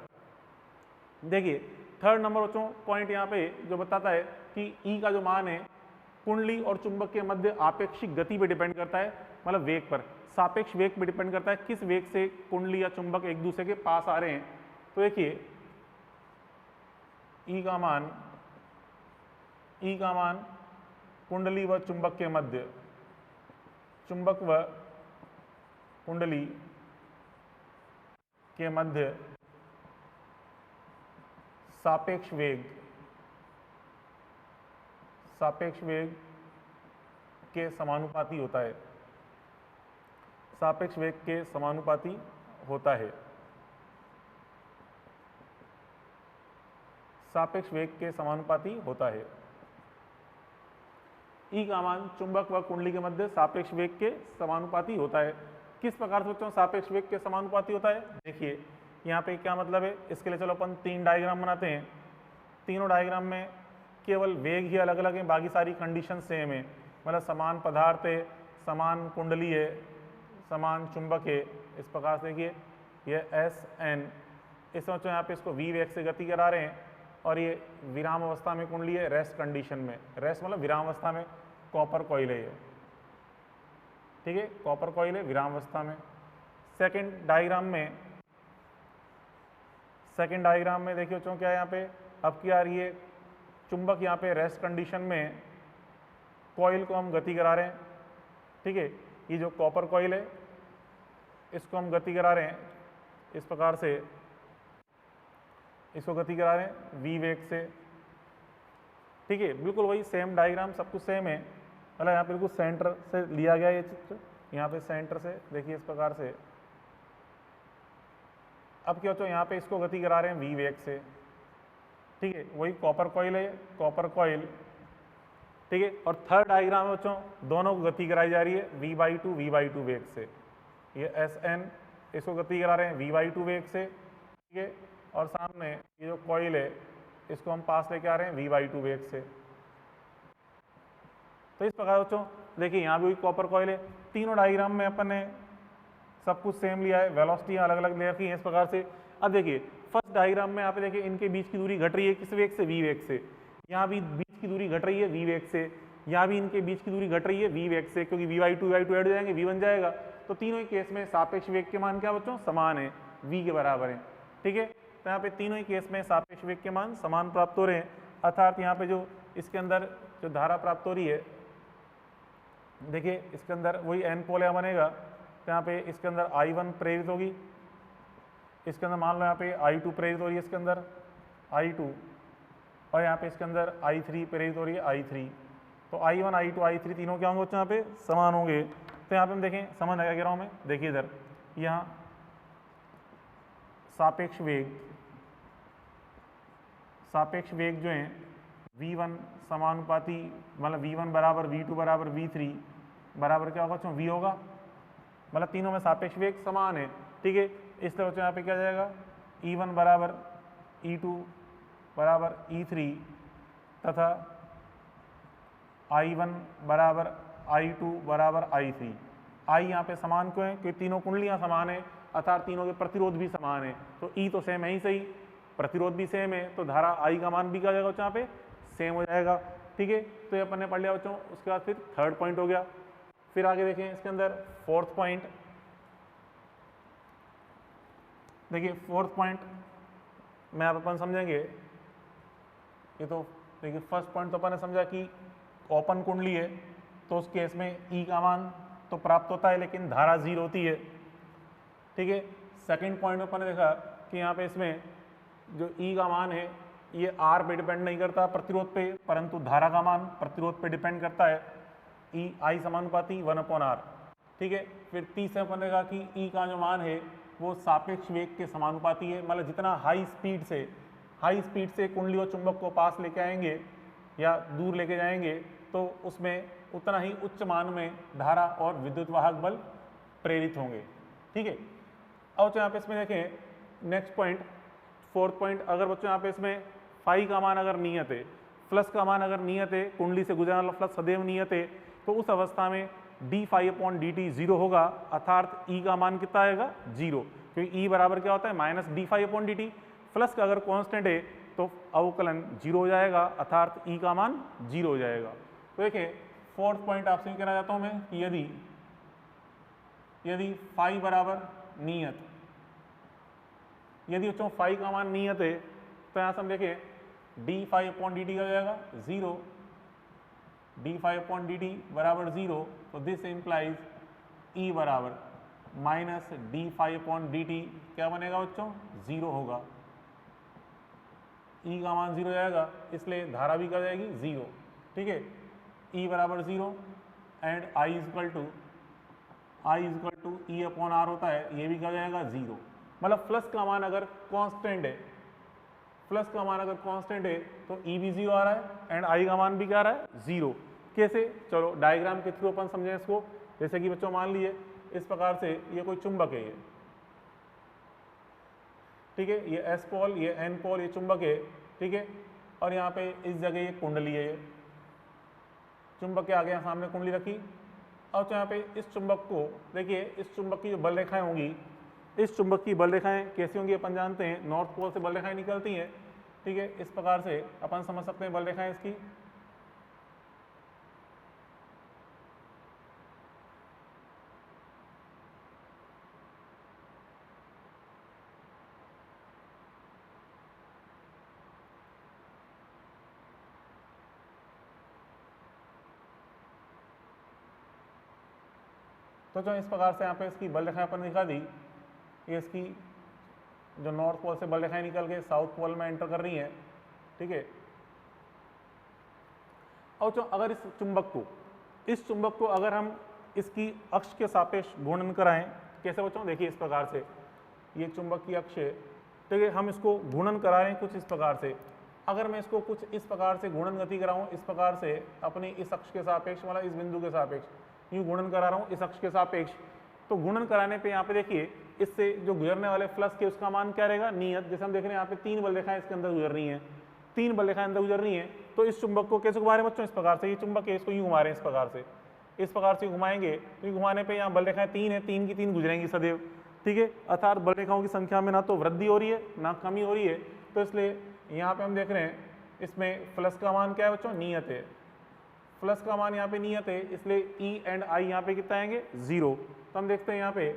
देखिए थर्ड नंबर बच्चों पॉइंट यहाँ पे जो बताता है कि E का जो मान है कुंडली और चुंबक के मध्य आपेक्षिक गति पे डिपेंड करता है, मतलब वेग पर, सापेक्ष वेग पे डिपेंड करता है, किस वेग से कुंडली या चुंबक एक दूसरे के पास आ रहे हैं। तो देखिए E का मान कुंडली व चुंबक के मध्य, चुंबक व कुंडली के मध्य सापेक्ष वेग के समानुपाती होता है, सापेक्ष वेग के समानुपाती होता है, सापेक्ष वेग के समानुपाती होता है। E का मान चुंबक व कुंडली के मध्य सापेक्ष वेग के समानुपाती होता है। किस प्रकार से बच्चों सापेक्ष वेग के समानुपाती होता है? देखिए यहाँ पे क्या मतलब है, इसके लिए चलो अपन 3 डायग्राम बनाते हैं। तीनों डायग्राम में केवल वेग ही अलग अलग है, बाकी सारी कंडीशन सेम है, मतलब समान पदार्थ है, समान कुंडली है, समान चुंबक है। इस प्रकार से देखिए ये SN, इस बच्चों यहाँ पे इसको V वेग से गति करा रहे हैं, और ये विराम अवस्था में कुंडली है, रेस्ट कंडीशन में, रेस्ट मतलब विराम अवस्था में कॉपर कॉइल है ये, ठीक है, कॉपर कॉइल है विराम अवस्था में। सेकंड डायग्राम में देखिए बच्चों क्या है यहाँ पे, अब क्या आ रही है, चुंबक यहाँ पे रेस्ट कंडीशन में, कॉइल को हम गति करा रहे हैं, ठीक है। ये जो कॉपर कॉइल है इसको हम गति करा रहे हैं, इस प्रकार से इसको गति करा रहे हैं V वेग से, ठीक है। बिल्कुल वही सेम डायग्राम, सब कुछ सेम है, मतलब यहाँ पे बिल्कुल सेंटर से लिया गया ये चित्र, यहाँ पे सेंटर से देखिए इस प्रकार से। अब क्या बच्चों यहाँ पे इसको गति करा रहे हैं V वेग से, ठीक है, वही कॉपर कॉइल है, कॉपर कॉइल, ठीक है। और थर्ड डायग्राम में बच्चों दोनों को गति कराई जा रही है V/2 वेग से। ये SN इसको गति करा रहे हैं V/2 वेग से, ठीक है। और सामने ये जो कॉइल है इसको हम पास लेके आ रहे हैं V/2 वेग से। तो इस प्रकार बच्चों देखिए यहाँ भी कॉपर कॉइल है। तीनों डायग्राम में अपन ने सब कुछ सेम लिया है, वेलोसिटी अलग अलग ले रखी है इस प्रकार से। अब देखिए फर्स्ट डायग्राम में यहाँ पे देखिए इनके बीच की दूरी घट रही है किस वेग से, v वेग से। यहाँ भी बीच की दूरी घट रही है v वेग से, यहाँ भी इनके बीच की दूरी घट रही है v वेग से, क्योंकि v/2 ऐड हो जाएंगे, v बन जाएगा। तो तीनों ही केस में सापेक्ष वेग के मान क्या बच्चों, समान है, v के बराबर है। ठीक है, तो यहाँ पे तीनों ही केस में सापेक्ष वेग के मान समान प्राप्त हो रहे हैं, अर्थात यहाँ पे जो इसके अंदर जो धारा प्राप्त हो रही है, देखिए इसके अंदर वही n पोल यहाँ बनेगा, तो यहाँ पे इसके अंदर I1 प्रेरित होगी, इसके अंदर मान लो यहाँ पे I2 प्रेरित हो रही है, इसके अंदर I2, और यहाँ पे इसके अंदर I3 प्रेरित हो रही है, I3। तो I1 I2 I3 तीनों क्या होंगे बच्चों, यहाँ पे समान होंगे। तो यहाँ पे हम देखें समझ आएगा, कह रहा हूँ मैं, देखिए इधर यहाँ सापेक्ष वेग जो है v1 समानुपाती, मतलब v1 बराबर v2 बराबर v3 बराबर क्या होगा बच्चों, v होगा, मतलब तीनों में सापेक्ष वेग समान है। ठीक है, इसलिए बच्चों यहाँ पे क्या जाएगा, E1 बराबर E2 बराबर E3 तथा I1 बराबर I2 बराबर I3। I यहाँ पे समान क्यों है, क्योंकि तीनों कुंडलियाँ समान है, अर्थात तीनों के प्रतिरोध भी समान है। तो E तो सेम है ही सही, प्रतिरोध भी सेम है, तो धारा I का मान भी क्या जाएगा बच्चों, यहाँ पे सेम हो जाएगा। ठीक है, तो ये अपन ने पढ़ लिया बच्चों। उसके बाद फिर थर्ड पॉइंट हो गया, फिर आगे देखें इसके अंदर फोर्थ पॉइंट। देखिए फोर्थ पॉइंट में आप अपन समझेंगे, ये तो देखिए फर्स्ट पॉइंट तो अपन ने समझा कि ओपन कुंडली है, तो उस केस में ई का मान तो प्राप्त होता है लेकिन धारा 0 होती है। ठीक है, सेकंड पॉइंट में अपन ने देखा कि यहाँ पे इसमें जो ई का मान है ये आर पे डिपेंड नहीं करता प्रतिरोध पे, परंतु धारा का मान प्रतिरोध पे डिपेंड करता है, ई आई समानुपाती 1/r। ठीक है, फिर तीसरे अपन ने देखा कि ई का जो मान है वो सापेक्ष वेग के समानुपाती है, मतलब जितना हाई स्पीड से कुंडली और चुंबक को पास लेके आएंगे या दूर लेके जाएंगे तो उसमें उतना ही उच्च मान में धारा और विद्युत वाहक बल प्रेरित होंगे। ठीक है, अब यहाँ पे इसमें देखें नेक्स्ट पॉइंट, फोर्थ पॉइंट, अगर बच्चों यहाँ पे इसमें फाई का मान अगर नियत है, फ्लक्स का मान अगर नियत है, कुंडली से गुजरने वाला फ्लक्स सदैव नियत है, तो उस अवस्था में d∅/dt 0 होगा, अर्थात E का मान कितना आएगा, 0, क्योंकि E बराबर क्या होता है -d∅/dt। फ्लक्स का अगर कांस्टेंट है तो अवकलन 0 हो जाएगा, अर्थात E का मान 0 हो जाएगा। तो देखिए फोर्थ पॉइंट आपसे कहना चाहता हूँ मैं कि यदि फाई बराबर नियत, यदि बच्चों फाई का मान नियत है तो यहाँ से हम देखें d∅/dt का जाएगा 0, d∅/dt बराबर 0, तो दिस इंप्लाइज E बराबर -d∅/dt क्या बनेगा बच्चों, 0 होगा। E का मान 0 जाएगा, इसलिए धारा भी क्या जाएगी 0। ठीक है, E बराबर 0 and I equal to E/R होता है, ये भी क्या जाएगा 0। मतलब फ्लक्स का मान अगर कांस्टेंट है, तो E भी 0 आ रहा है एंड I का मान भी क्या आ रहा है 0। कैसे, चलो डायग्राम के थ्रू अपन समझें इसको। जैसे कि बच्चों मान लीजिए इस प्रकार से ये कोई चुंबक है, ये ठीक है, ये S पोल, ये N पोल, ये चुंबक है। ठीक है, और यहाँ पे इस जगह ये कुंडली है, ये चुंबक के आगे यहाँ सामने कुंडली रखी। अब यहाँ पे इस चुंबक को देखिए, इस चुंबक की जो बल रेखाएं होंगी, इस चुंबक की बल रेखाएं कैसी होंगी अपन जानते हैं, नॉर्थ पोल से बल रेखाएं निकलती हैं। ठीक है, इस प्रकार से अपन समझ सकते हैं बल रेखाएं इसकी। तो जो इस प्रकार से यहाँ पे इसकी बल रेखाएं अपन दिखा दी, ये इसकी जो नॉर्थ पोल से बल रेखाएं निकल के साउथ पोल में एंटर कर रही हैं। ठीक है, और जो अगर इस चुंबक को अगर हम इसकी अक्ष के सापेक्ष घूर्णन कराएं, कैसे बच्चों, देखिए इस प्रकार से ये चुंबक की अक्ष है। ठीक है, हम इसको घूर्णन करा रहे हैं कुछ इस प्रकार से। अगर मैं इसको कुछ इस प्रकार से घूर्णन गति कराऊं, इस प्रकार से अपनी इस अक्ष के सापेक्ष, मतलब इस बिंदु के सापेक्ष यूँ घूर्णन करा रहा हूँ इस अक्ष के सापेक्ष, तो घूर्णन कराने पे यहाँ पे देखिए इससे जो गुजरने वाले फ्लक्स के उसका मान क्या रहेगा, नियत। जैसे हम देख रहे हैं यहाँ पे 3 बल रेखाएं इसके अंदर गुजर रही हैं, 3 बल रेखाएं अंदर गुजर रही हैं। तो इस चुंबक को कैसे घुमा रहे हैं बच्चों, इस प्रकार से, ये चुंबक है इसको यूँ घुमा रहे हैं इस प्रकार से। इस प्रकार से घुमाएंगे तो घुमाने पे यहाँ बल रेखाएं 3 है, 3 की 3 गुजरेंगी सदैव, ठीक है। अर्थात बल रेखाओं की संख्या में ना तो वृद्धि हो रही है ना कमी हो रही है। तो इसलिए यहाँ पे हम देख रहे हैं इसमें प्लस का मान क्या है बच्चों, नियत है, प्लस का मान यहाँ पे नियत है, इसलिए ई एंड आई यहाँ पे कितना आएंगे 0। तो हम देखते हैं यहाँ पे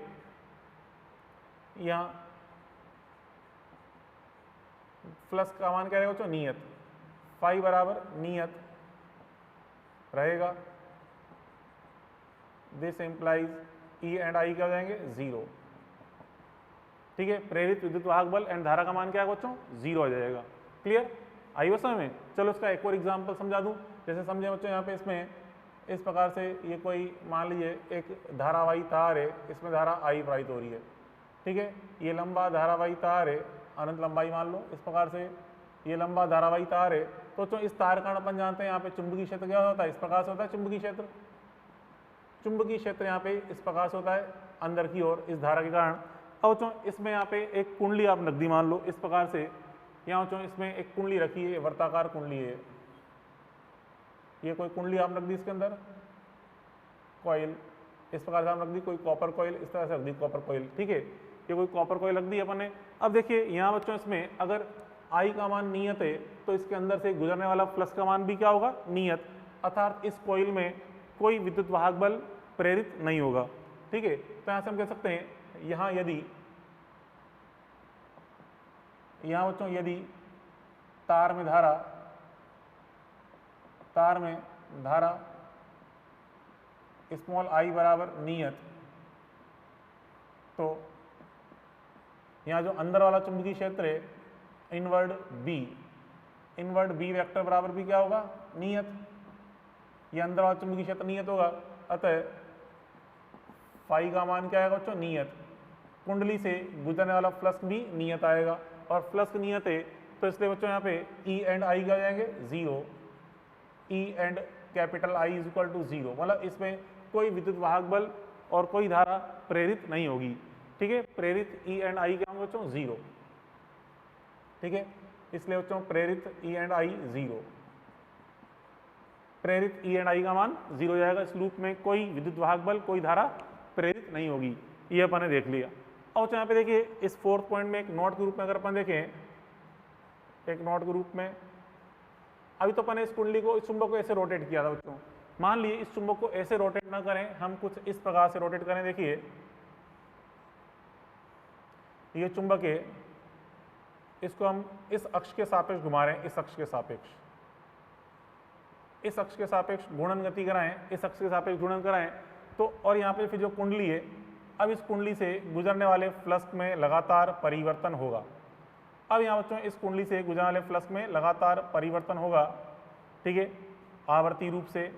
यहाँ प्लस का मान क्या रहेगा बच्चों, नियत, फाई बराबर नियत रहेगा। This implies E and I क्या हो जाएंगे 0, ठीक है। प्रेरित विद्युत वाहक बल एंड धारा का मान क्या है बच्चों, 0 हो जाएगा। क्लियर, आई बस में। चलो इसका एक और एग्जांपल समझा दूं। जैसे समझे बच्चों, यहाँ पे इसमें इस प्रकार से ये कोई मान लीजिए एक धारावाही तार है, इसमें धारा आई प्रवाहित हो रही है, ठीक है। ये लंबा धारावाही तार है, अनंत लंबाई मान लो, इस प्रकार से ये लंबा धारावाही तार है। तो बच्चों इस तार का अपन जानते हैं यहाँ पे चुंबकीय क्षेत्र क्या होता है, इस प्रकार से होता है चुंबकीय क्षेत्र। चुंबकीय क्षेत्र यहाँ पे इस प्रकार से होता है अंदर की ओर इस धारा के कारण। अब बच्चों इसमें यहाँ पे एक कुंडली आप नकदी मान लो, इस प्रकार से यहाँ बच्चों इसमें एक कुंडली रखी है, वर्ताकार कुंडली है, ये कोई कुंडली आप रख दी, इसके अंदर कॉइल इस प्रकार से आप रख दी, कोई कॉपर कॉइल इस तरह से रख दी, कॉपर कॉइल, ठीक है। ये कोई कॉपर कॉइल रख दी अपन ने। अब देखिए यहाँ बच्चों इसमें अगर आई का मान नियत है तो इसके अंदर से गुजरने वाला प्लस का मान भी क्या होगा, नियत, अर्थात इस कॉइल में कोई विद्युत वाहक बल प्रेरित नहीं होगा, ठीक है। तो यहाँ से हम कह सकते हैं यहाँ यदि यहाँ बच्चों यदि तार में धारा स्मॉल आई बराबर नियत, तो यहाँ जो अंदर वाला चुंबकीय क्षेत्र है इनवर्ड बी वेक्टर बराबर भी क्या होगा, नियत। ये अंदर वाला चुंबकीय क्षेत्र नियत होगा, अतः फाई का मान क्या आएगा बच्चों, नियत। कुंडली से गुजरने वाला फ्लक्स भी नियत आएगा, और फ्लक्स नियत है तो इसलिए बच्चों यहाँ पे ई एंड आई क्या जाएंगे 0, E and capital I is equal to 0, मतलब इसमें कोई विद्युत वाहक बल और कोई धारा प्रेरित नहीं होगी, ठीक है। प्रेरित ई एंड आई क्या होंगे बच्चों 0, ठीक है। इसलिए बच्चों प्रेरित ई एंड आई 0, प्रेरित ई एंड आई का मान 0 हो जाएगा। इस लूप में कोई विद्युत वाहक बल कोई धारा प्रेरित नहीं होगी, ये अपन ने देख लिया। और यहाँ पे देखिए इस 4th पॉइंट में एक नोट के रूप में अगर अपन देखें, एक नोट के रूप में अभी तो अपन ने इस कुंडली को, इस चुंबक को ऐसे रोटेट किया था बच्चों। मान लिए इस चुंबक को ऐसे रोटेट ना करें, हम कुछ इस प्रकार से रोटेट करें। देखिए ये चुंबक है, इसको हम इस अक्ष के सापेक्ष घुमा रहे हैं, इस अक्ष के सापेक्ष, इस अक्ष के सापेक्ष घूर्णन गति कराएं, इस अक्ष के सापेक्ष घूर्णन कराएं तो, और यहाँ पे फिर जो कुंडली है, अब इस कुंडली से गुजरने वाले फ्लक्स में लगातार परिवर्तन होगा। अब यहाँ बच्चों इस कुंडली से गुजरने वाले फ्लक्स में लगातार परिवर्तन होगा, ठीक है, आवर्ती रूप से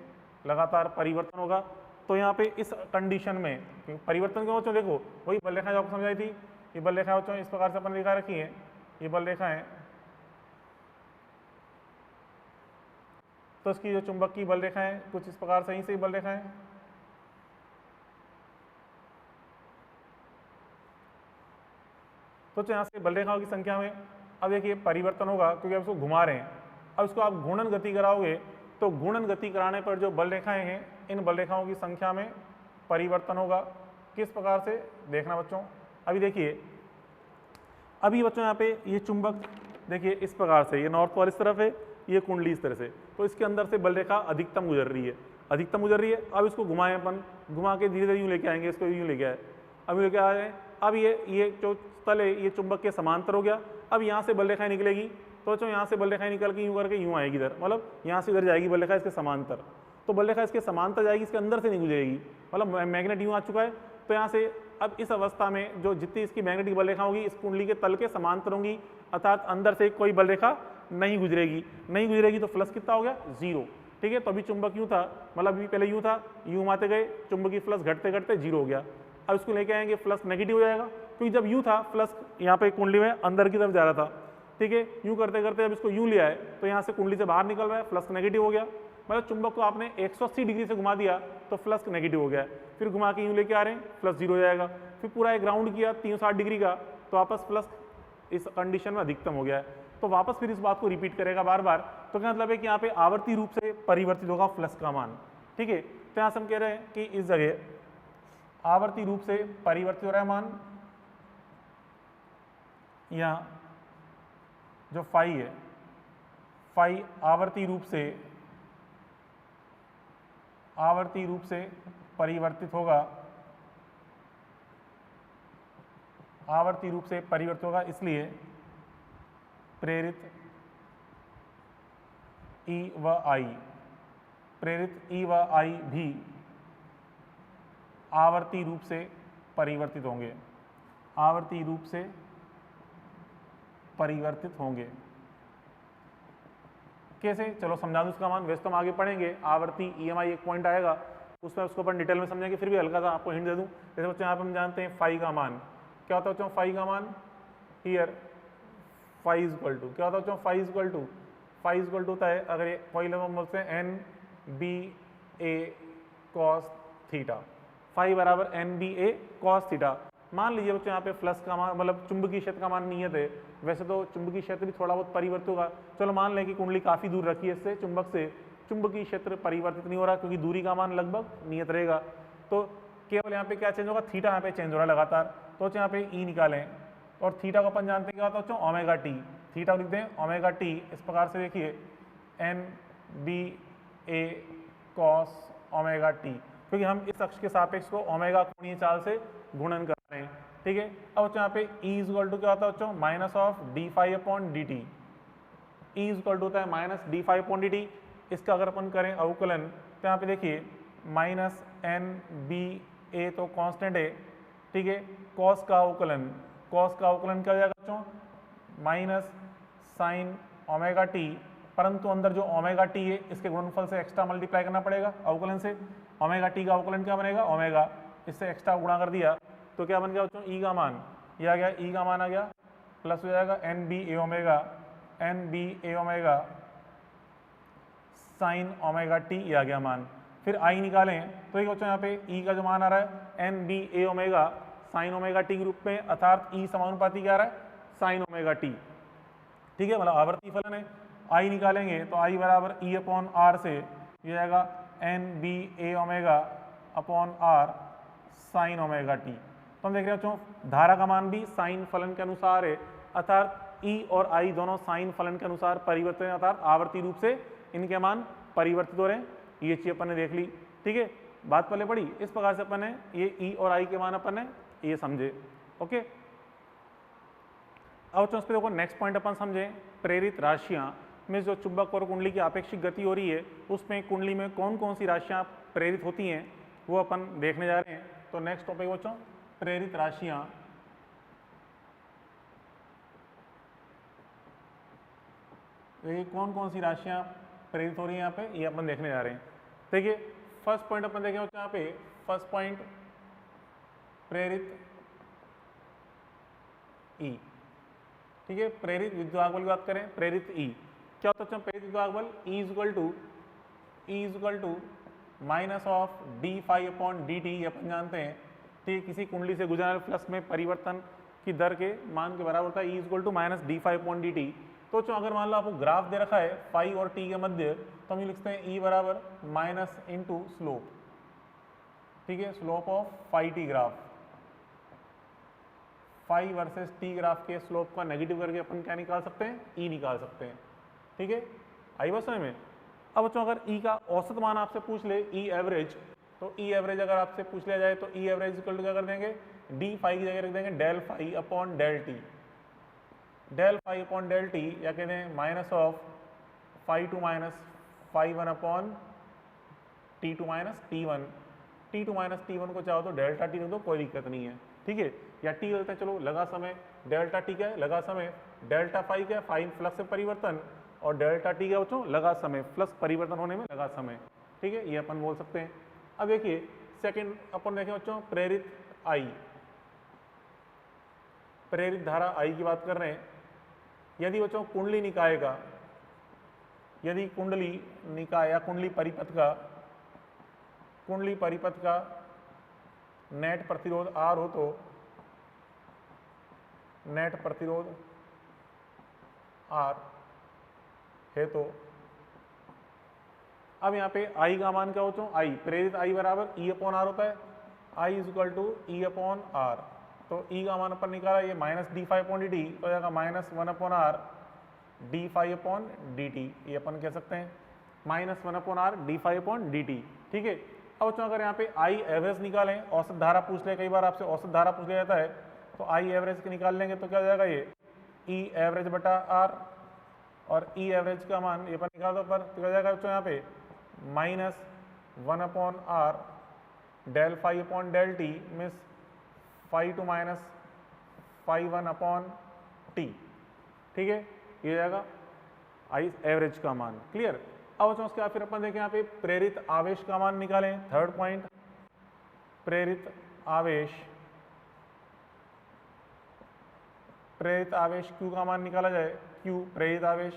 लगातार परिवर्तन होगा। तो यहाँ पे इस कंडीशन में परिवर्तन क्यों बच्चों, देखो वही बल रेखा जो आपको समझाई थी, ये बल रेखा बच्चों इस प्रकार से अपन दिखा रखी है, ये बल रेखा है। तो इसकी जो चुंबक की बल रेखा है कुछ इस प्रकार से, यहीं से बल रेखा है। तो यहाँ से बल रेखाओं की संख्या में अब देखिए परिवर्तन होगा, क्योंकि आप इसको घुमा रहे हैं। अब इसको आप घूर्णन गति कराओगे तो घूर्णन गति कराने पर जो बल रेखाएं हैं, इन बल रेखाओं की संख्या में परिवर्तन होगा। किस प्रकार से देखना बच्चों, अभी देखिए, अभी बच्चों यहाँ पे ये चुंबक देखिए इस प्रकार से, ये नॉर्थ पॉल इस तरफ है, ये कुंडली इस तरह से, तो इसके अंदर से बल रेखा अधिकतम गुजर रही है, अधिकतम गुजर रही है। अब इसको घुमाएं अपन, घुमा के धीरे धीरे यूँ लेके आएंगे, इसको यूँ लेके आए, अब लेके आ जाए। अब ये जो तल है ये चुंबक के समांतर हो गया। अब यहाँ से बल रेखाएं निकलेगी, तो बच्चों यहाँ से बल रेखाएं निकल के यूँ करके यूँ आएगी इधर, मतलब यहाँ से इधर जाएगी बल रेखा इसके समांतर। तो बल रेखा इसके समांतर जाएगी, इसके अंदर से नहीं गुजरेगी, मतलब मैग्नेट यूँ आ चुका है। तो यहाँ से अब इस अवस्था में जो जितनी इसकी मैग्नेटिक बल रेखा होगी इस कुंडली के तल के समांतर होंगी, अर्थात अंदर से कोई बल रेखा नहीं गुजरेगी, तो फ्लक्स कितना हो गया 0, ठीक है। तो अभी चुंबक यूँ था, मतलब अभी पहले यूँ था, यूँ घुमाते गए, चुंबकीय फ्लक्स घटते घटते 0 हो गया। अब इसको लेके आएंगे, फ्लक्स नेगेटिव हो जाएगा, क्योंकि जब यूँ था फ्लक्स यहाँ पे कुंडली में अंदर की तरफ जा रहा था, ठीक है। यूँ करते करते अब इसको यूँ लिया है, तो यहाँ से कुंडली से बाहर निकल रहा है, फ्लक्स नेगेटिव हो गया। मतलब चुंबक को आपने 180 डिग्री से घुमा दिया तो फ्लक्स नेगेटिव हो गया। फिर घुमा के यूँ लेके आ रहे हैं, फ्लक्स 0 हो जाएगा। फिर पूरा एक राउंड किया 360 डिग्री का, तो वापस फ्लक्स इस कंडीशन में अधिकतम हो गया है। तो वापस फिर इस बात को रिपीट करेगा बार बार। तो क्या मतलब है कि यहाँ पे आवर्ती रूप से परिवर्तित होगा फ्लक्स का मान, ठीक है। तो तो यहाँ से हम कह रहे हैं कि इस जगह आवर्ती रूप से परिवर्तित हो रहा है मान, यहाँ जो फाई है, फाई आवर्ती रूप से परिवर्तित होगा, आवर्ती रूप से परिवर्तित होगा, इसलिए प्रेरित ई व आई, प्रेरित ई व आई भी आवर्ती रूप से परिवर्तित होंगे, आवर्ती रूप से परिवर्तित होंगे। कैसे, चलो समझा दूं इसका मान, वैसे तो हम आगे पढ़ेंगे, आवर्ती ईएमआई एक पॉइंट आएगा उसमें, उसको अपन डिटेल में समझेंगे, फिर भी हल्का सा आपको हिंट दे दूं। जैसे बच्चों यहाँ पे हम जानते हैं फाई का मान क्या होता है बच्चों, फाई का मान here phi is equal to क्या होता है बच्चों, phi is equal to, phi is equal to होता है, अगर ये पहले हम बोलते हैं N B A cos theta, phi बराबर N B A cos theta. मान लीजिए बच्चों यहाँ पे फ्लक्स का मान मतलब चुंबकीय क्षेत्र का मान नियत है, वैसे तो चुंबकीय क्षेत्र भी थोड़ा बहुत परिवर्तित होगा, चलो मान लें कि कुंडली काफ़ी दूर रखी है इससे चुंबक से, चुंबकीय क्षेत्र परिवर्तित नहीं हो रहा क्योंकि दूरी का मान लगभग नियत रहेगा, तो केवल यहाँ पे क्या चेंज होगा, थीटा यहाँ पे चेंज हो रहा है लगातार, तो यहाँ पे ई निकालें और थीटा को अपन जानते हैं क्या होता है बच्चों, ओमेगा टी, थीटा लिखते हैं ओमेगा टी, इस प्रकार से देखिए N B A cos omega T, क्योंकि हम इस अक्ष के सापेक्ष को ओमेगा कोणीय चाल से गुणन कर रहे हैं, ठीक है। अब बच्चों यहाँ पे ई इज इक्वल टू क्या होता है बच्चों, minus of D phi upon D t, E is equal to होता है minus d phi upon D t, इसका अगर अपन करें अवकलन तो यहाँ पे देखिए माइनस एन बी ए तो कांस्टेंट है, ठीक है, कॉस का अवकलन, कॉस का अवकलन क्या हो जाएगा बच्चों, माइनस साइन ओमेगा टी, परंतु अंदर जो ओमेगा टी है इसके गुणनफल से एक्स्ट्रा मल्टीप्लाई करना पड़ेगा अवकलन से, ओमेगा टी का अवकलन क्या बनेगा, ओमेगा, इससे एक्स्ट्रा गुणा कर दिया तो क्या बन गया बच्चों, ई का मान, ये आ गया, ई का मान आ गया, प्लस हो जाएगा N B A omega, N B A omega sine omega T, ये आ गया मान। फिर आई निकालें तो देखिए बच्चों यहाँ पे ई का जो मान आ रहा है N B A omega sine omega T के रूप में, अर्थात ई समानुपाती क्या आ रहा है, साइन ओमेगा टी, ठीक है, मतलब आवर्ती फलन है। आई निकालेंगे तो आई बराबर ई अपॉन आर से ये आएगा N B A omega upon R sine omega t, तो हम देख रहे हैं बच्चों धारा का मान भी साइन फलन के अनुसार है, अर्थात ई और आई दोनों साइन फलन के अनुसार परिवर्तित हैं, अर्थात आवर्ती रूप से इनके मान परिवर्तित हो रहे हैं, ये चीज अपन ने देख ली, ठीक है, बात पहले पढ़ी, इस प्रकार से अपन ने ये ई और आई के मान अपन ने ये समझे, ओके। अब बच्चों इस पे देखो नेक्स्ट पॉइंट अपन समझे, प्रेरित राशियां में जो चुंबक और कुंडली की आपेक्षिक गति हो रही है उसमें कुंडली में कौन कौन सी राशियां प्रेरित होती हैं वो अपन देखने जा रहे हैं। तो नेक्स्ट टॉपिक बच्चों प्रेरित राशियां, ये कौन कौन सी राशियां प्रेरित हो रही है यहाँ पे, ये अपन देखने जा रहे हैं। देखिए फर्स्ट पॉइंट अपन देखें यहाँ पे, फर्स्ट पॉइंट प्रेरित ई, ठीक है, प्रेरित विद्युत बल की बात करें, प्रेरित ई क्या होता है, प्रेरित विद्युत बल E is equal to minus of D phi upon D T, अपन जानते हैं, ठीक है, किसी कुंडली से गुजरने वाले फ्लक्स में परिवर्तन की दर के मान के बराबर होता है, E is equal to minus d phi upon D T. तो अगर मान लो आपको ग्राफ दे रखा है फाई और टी के मध्य, तो हम ये लिखते हैं ई बराबर माइनस इंटू स्लोप, ठीक है, slope of phi t graph, phi versus t graph के स्लोप का नेगेटिव करके अपन क्या निकाल सकते हैं, ई निकाल सकते हैं, ठीक है, आई बात समझ में। अब बच्चों अगर ई का औसत मान आपसे पूछ ले, ई एवरेज, तो ई एवरेज अगर आपसे पूछ लिया जाए तो ई एवरेज इक्वल टू क्या कर देंगे, डी फाई की जगह रख देंगे del phi upon del t, del phi upon del t, या कहते हैं minus of phi two minus phi one upon t two minus t one, t two minus t one को चाहो तो डेल्टा टी रख दो, कोई दिक्कत नहीं है, ठीक है, या टी बोलते हैं, चलो लगा समय डेल्टा टी क्या है, लगा समय, डेल्टा फाई क्या है, फाई फ्लक्स से परिवर्तन, और डेल्टा टी क्या बच्चों, लगा समय, फ्लक्स परिवर्तन होने में लगा समय, ठीक है, ये अपन बोल सकते हैं। अब देखिए सेकंड अपन देखें बच्चों प्रेरित आई, प्रेरित धारा आई की बात कर रहे हैं। यदि बच्चों कुंडली निकाय का, यदि कुंडली निकाय या कुंडली परिपथ का नेट प्रतिरोध आर हो, तो नेट प्रतिरोध आर है, तो अब यहाँ पे आई का मान क्या होता है, आई प्रेरित आई बराबर ई अपॉन आर होता है, I is equal to E upon R. तो ई का मान अपन निकाला ये minus D phi upon D T, तो जाएगा minus one upon R D phi upon D T, ये अपन कह सकते हैं minus one upon R D phi upon D T. ठीक है, अब बच्चों अगर यहाँ पे आई एवरेज निकालें, औसत धारा पूछ ले, कई बार आपसे औसत धारा पूछ लिया जाता है, तो आई एवरेज निकाल लेंगे तो क्या हो जाएगा ये ई एवरेज बटा आर, और ई एवरेज का मान ये अपन निकाल दो पर, तो क्या जाएगा बच्चों यहाँ पे minus one upon R del five upon del t means five two minus five one upon t. ठीक है, ये जाएगा आई एवरेज का मान। क्लियर। अब बच्चों उसके बाद फिर अपन देखें यहाँ पे प्रेरित आवेश का मान निकालें, थर्ड पॉइंट प्रेरित आवेश, प्रेरित आवेश Q का मान निकाला जाए, Q प्रेरित आवेश।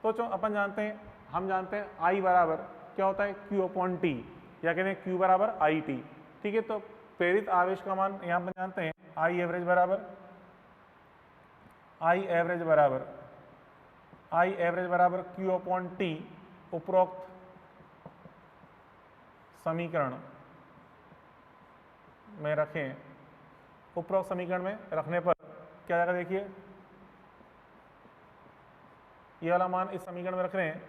तो बच्चों अपन जानते हैं, हम जानते हैं I बराबर क्या होता है Q अपॉन टी, या कहते हैं Q बराबर आई टी। ठीक है, तो प्रेरित आवेश का मान यहाँ पर जानते हैं आई एवरेज बराबर Q अपॉन टी, उपरोक्त समीकरण में रखें, उपरोक्त समीकरण में रखने पर क्या जाएगा, देखिए ये वाला मान इस समीकरण में रख रहे हैं,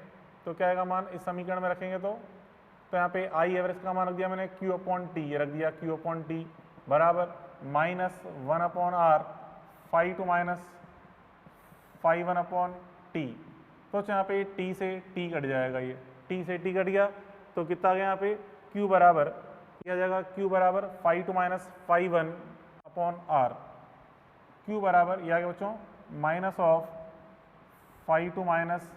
तो क्या आएगा मान इस समीकरण में रखेंगे तो यहाँ पे आई एवरेज का मान रख दिया मैंने Q अपॉन टी, ये रख दिया Q अपॉन टी बराबर minus one upon R five two minus five one upon t. तो यहाँ पे टी से टी कट जाएगा, ये टी से टी कट गया तो कितना आ गया यहाँ पे Q बराबर क्या जाएगा, Q बराबर five two minus five one upon R, Q बराबर ये आ गया बच्चों minus of five two minus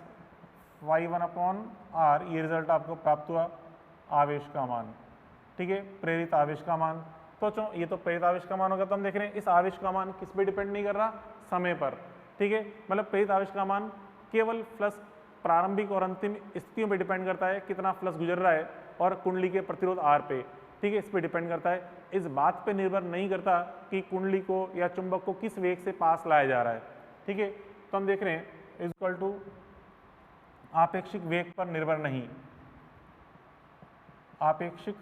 five one upon R. ये रिजल्ट आपको प्राप्त हुआ आवेश का मान। ठीक है, प्रेरित आवेश का मान। तो बच्चों ये तो प्रेरित आवेश का मान होगा, तो हम देख रहे हैं इस आवेश का मान किस पे डिपेंड नहीं कर रहा, समय पर। ठीक है, मतलब प्रेरित आवेश का मान केवल फ्लक्स प्रारंभिक और अंतिम स्थितियों पे डिपेंड करता है, कितना फ्लक्स गुजर रहा है, और कुंडली के प्रतिरोध आर पे। ठीक है, इस पे डिपेंड करता है, इस बात पे निर्भर नहीं करता कि कुंडली को या चुंबक को किस वेग से पास लाया जा रहा है। ठीक है, तो हम देख रहे हैं इज इक्वल टू आपेक्षिक वेग पर निर्भर नहीं, आपेक्षिक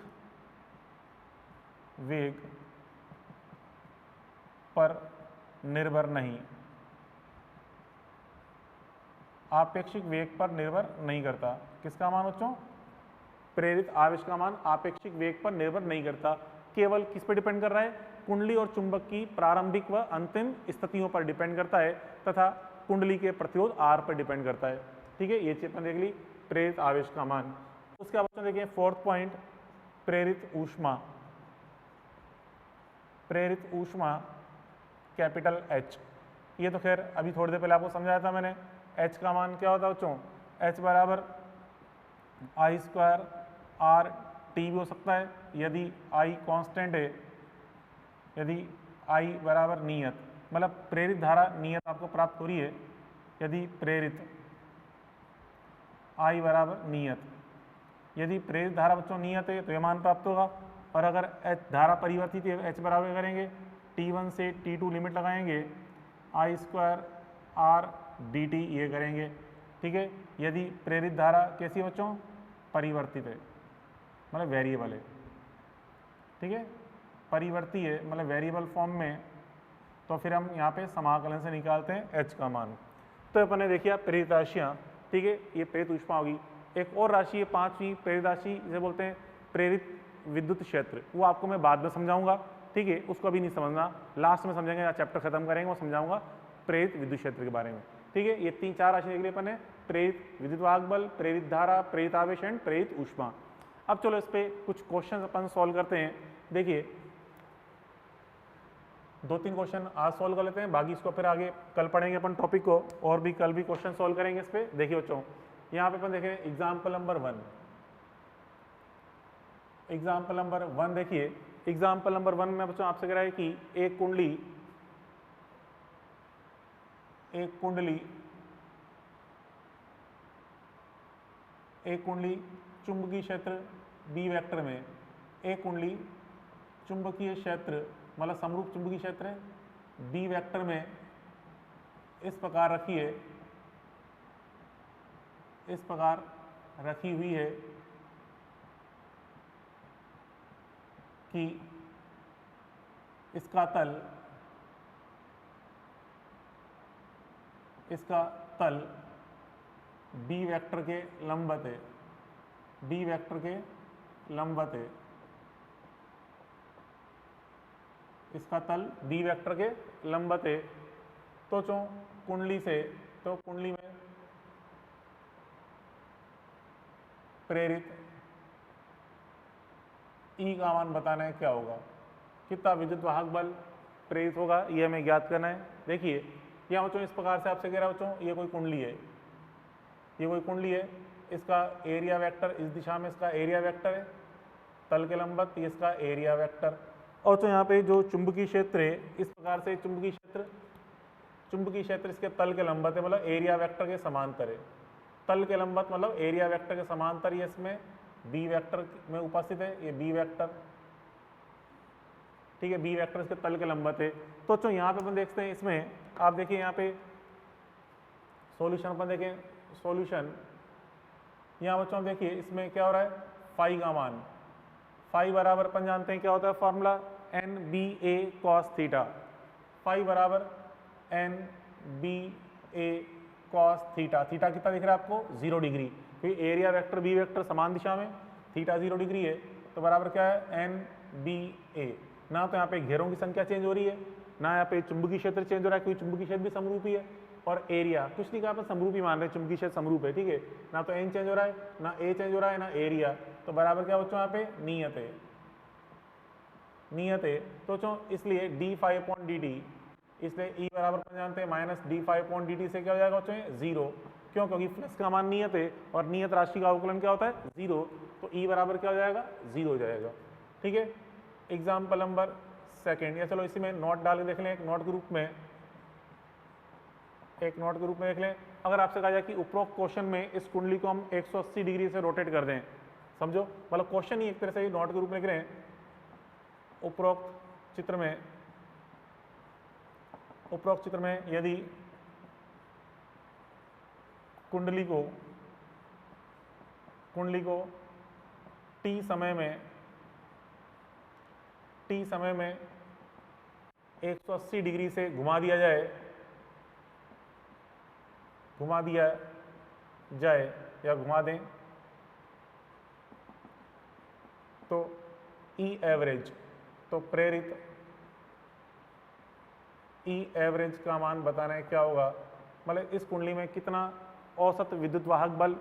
वेग पर निर्भर नहीं, आपेक्षिक वेग पर निर्भर नहीं करता। किसका मान बच्चों, प्रेरित आवेश का मान आपेक्षिक वेग पर निर्भर नहीं करता, केवल किस पर डिपेंड कर रहा है, कुंडली और चुंबक की प्रारंभिक व अंतिम स्थितियों पर डिपेंड करता है, तथा कुंडली के प्रतिरोध आर पर डिपेंड करता है। ठीक है, ये चीज अपन देख ली प्रेरित आवेश का मान। उसके बाद देखिए फोर्थ पॉइंट प्रेरित ऊष्मा, प्रेरित ऊष्मा कैपिटल H। ये तो खैर अभी थोड़ी देर पहले आपको समझाया था मैंने। H का मान क्या होता है बच्चों, H बराबर आई स्क्वायर आर टी भी हो सकता है यदि I कांस्टेंट है, यदि I बराबर नियत, मतलब प्रेरित धारा नियत आपको प्राप्त हो रही है, यदि प्रेरित I बराबर नियत, यदि प्रेरित धारा बच्चों नियत है तो यह मान प्राप्त होगा। और अगर H धारा परिवर्तित है, H बराबर करेंगे T1 से T2 लिमिट लगाएंगे आई स्क्वायर आर डी टी ये करेंगे। ठीक है, यदि प्रेरित धारा कैसी है बच्चों, परिवर्तित है, मतलब वेरिएबल है। ठीक है, परिवर्ती है मतलब वेरिएबल फॉर्म में, तो फिर हम यहाँ पे समाकलन से निकालते हैं H का मान। तो अपन ने देखिए प्रेरित राशियाँ। ठीक है, ये प्रेरित ऊष्मा होगी। एक और राशि है पांचवी प्रेरित राशि, जिसे बोलते हैं प्रेरित विद्युत क्षेत्र, वो आपको मैं बाद में समझाऊंगा। ठीक है, उसको अभी नहीं समझना, लास्ट में समझेंगे या चैप्टर खत्म करेंगे वो समझाऊंगा प्रेरित विद्युत क्षेत्र के बारे में। ठीक है, ये तीन चार राशि देख लिए अपन ने, प्रेरित विद्युत वाहक बल, प्रेरित धारा, प्रेरित आवेश एंड प्रेरित ऊष्मा। अब चलो इस पे कुछ क्वेश्चन अपन सॉल्व करते हैं। देखिए दो तीन क्वेश्चन आज सॉल्व कर लेते हैं, बाकी इसको फिर आगे कल पढ़ेंगे अपन टॉपिक को, और भी कल भी क्वेश्चन सॉल्व करेंगे इस पे। देखिए बच्चों यहाँ पे अपन देखें एग्जाम्पल नंबर 1, एग्जाम्पल नंबर 1 देखिए। एग्जाम्पल नंबर 1 में बच्चों आपसे कह रहा है कि एक कुंडली चुंबकीय क्षेत्र बी वेक्टर में, एक कुंडली चुंबकीय क्षेत्र मतलब समरूप चुंबकीय क्षेत्र है बी वेक्टर में इस प्रकार रखी है, इस प्रकार रखी हुई है कि इसका तल बी वेक्टर के लंबवत है, बी वेक्टर के लंबवत है, इसका तल बी वेक्टर के लंबवत है। तो जो कुंडली से, तो कुंडली में प्रेरित ई का मान बताना है क्या होगा, कितना विद्युत वाहक बल प्रेरित होगा, ये हमें ज्ञात करना है। देखिए यहाँ बच्चों इस प्रकार से आपसे कह रहा बच्चों, ये कोई कुंडली है, ये कोई कुंडली है, इसका एरिया वेक्टर इस दिशा में इसका एरिया वेक्टर है, तल के लंबवत ये इसका एरिया वेक्टर। और तो यहाँ पे जो चुंबकीय क्षेत्र है, इस प्रकार से चुंबकीय क्षेत्र इसके तल के लंबवत है, मतलब एरिया वेक्टर के समांतर है। तल के लंबवत मतलब एरिया वेक्टर के समांतर, ये इसमें बी वेक्टर में उपस्थित है, ये बी वेक्टर, ठीक है, बी वेक्टर इसके तल के लंबवत है। तो जो यहाँ पे अपन देखते हैं, इसमें आप देखिए यहाँ पे सॉल्यूशन अपन देखें, सॉल्यूशन यहाँ बच्चों देखिए इसमें क्या हो रहा है, फाई का मान, फाई बराबर अपन जानते हैं क्या होता है formula, N B A cos theta, phi बराबर N B A cos theta. Theta कितना दिख रहा है आपको, 0 डिग्री, क्योंकि एरिया वेक्टर बी वेक्टर समान दिशा में, थीटा 0 डिग्री है, तो बराबर क्या है एन बी ए। ना तो यहाँ पे घेरों की संख्या चेंज हो रही है, ना यहाँ पे चुंबकीय क्षेत्र चेंज हो रहा है, क्योंकि चुंबकीय क्षेत्र भी समरूपी है, और एरिया कुछ नहीं कहा अपन समरूपी मान रहे हैं, चुंबकीय क्षेत्र समरूप है, ठीक है, ना तो एन चेंज हो रहा है, ना ए चेंज हो रहा है, ना एरिया, तो बराबर क्या बच्चों यहाँ पे नियत है, नियत है। तो बच्चों इसलिए d phi upon D t, इसलिए ई बराबर अपन जानते हैं minus d phi upon D t से क्या हो जाएगा बच्चों 0, क्यों, क्योंकि फ्लक्स का मान नियत है और नियत राशि का अवकलन क्या होता है 0, तो ई बराबर क्या हो जाएगा 0 हो जाएगा, ठीक है। एग्जाम्पल नंबर 2, या चलो इसी में नोट डाल के देख लें, एक नोट के रूप में, एक नोट के रूप में देख लें। अगर आपसे कहा जाए कि उपरोक्त क्वेश्चन में इस कुंडली को हम 180 डिग्री से रोटेट कर दें, समझो, मतलब क्वेश्चन ही एक तरह से नोट के रूप में लिख रहे हैं। उपरोक्त चित्र में यदि कुंडली को टी समय में 180 डिग्री से घुमा दिया जाए या घुमा दें, तो ई एवरेज, तो प्रेरित ई एवरेज का मान बताना है क्या होगा, मतलब इस कुंडली में कितना औसत विद्युत वाहक बल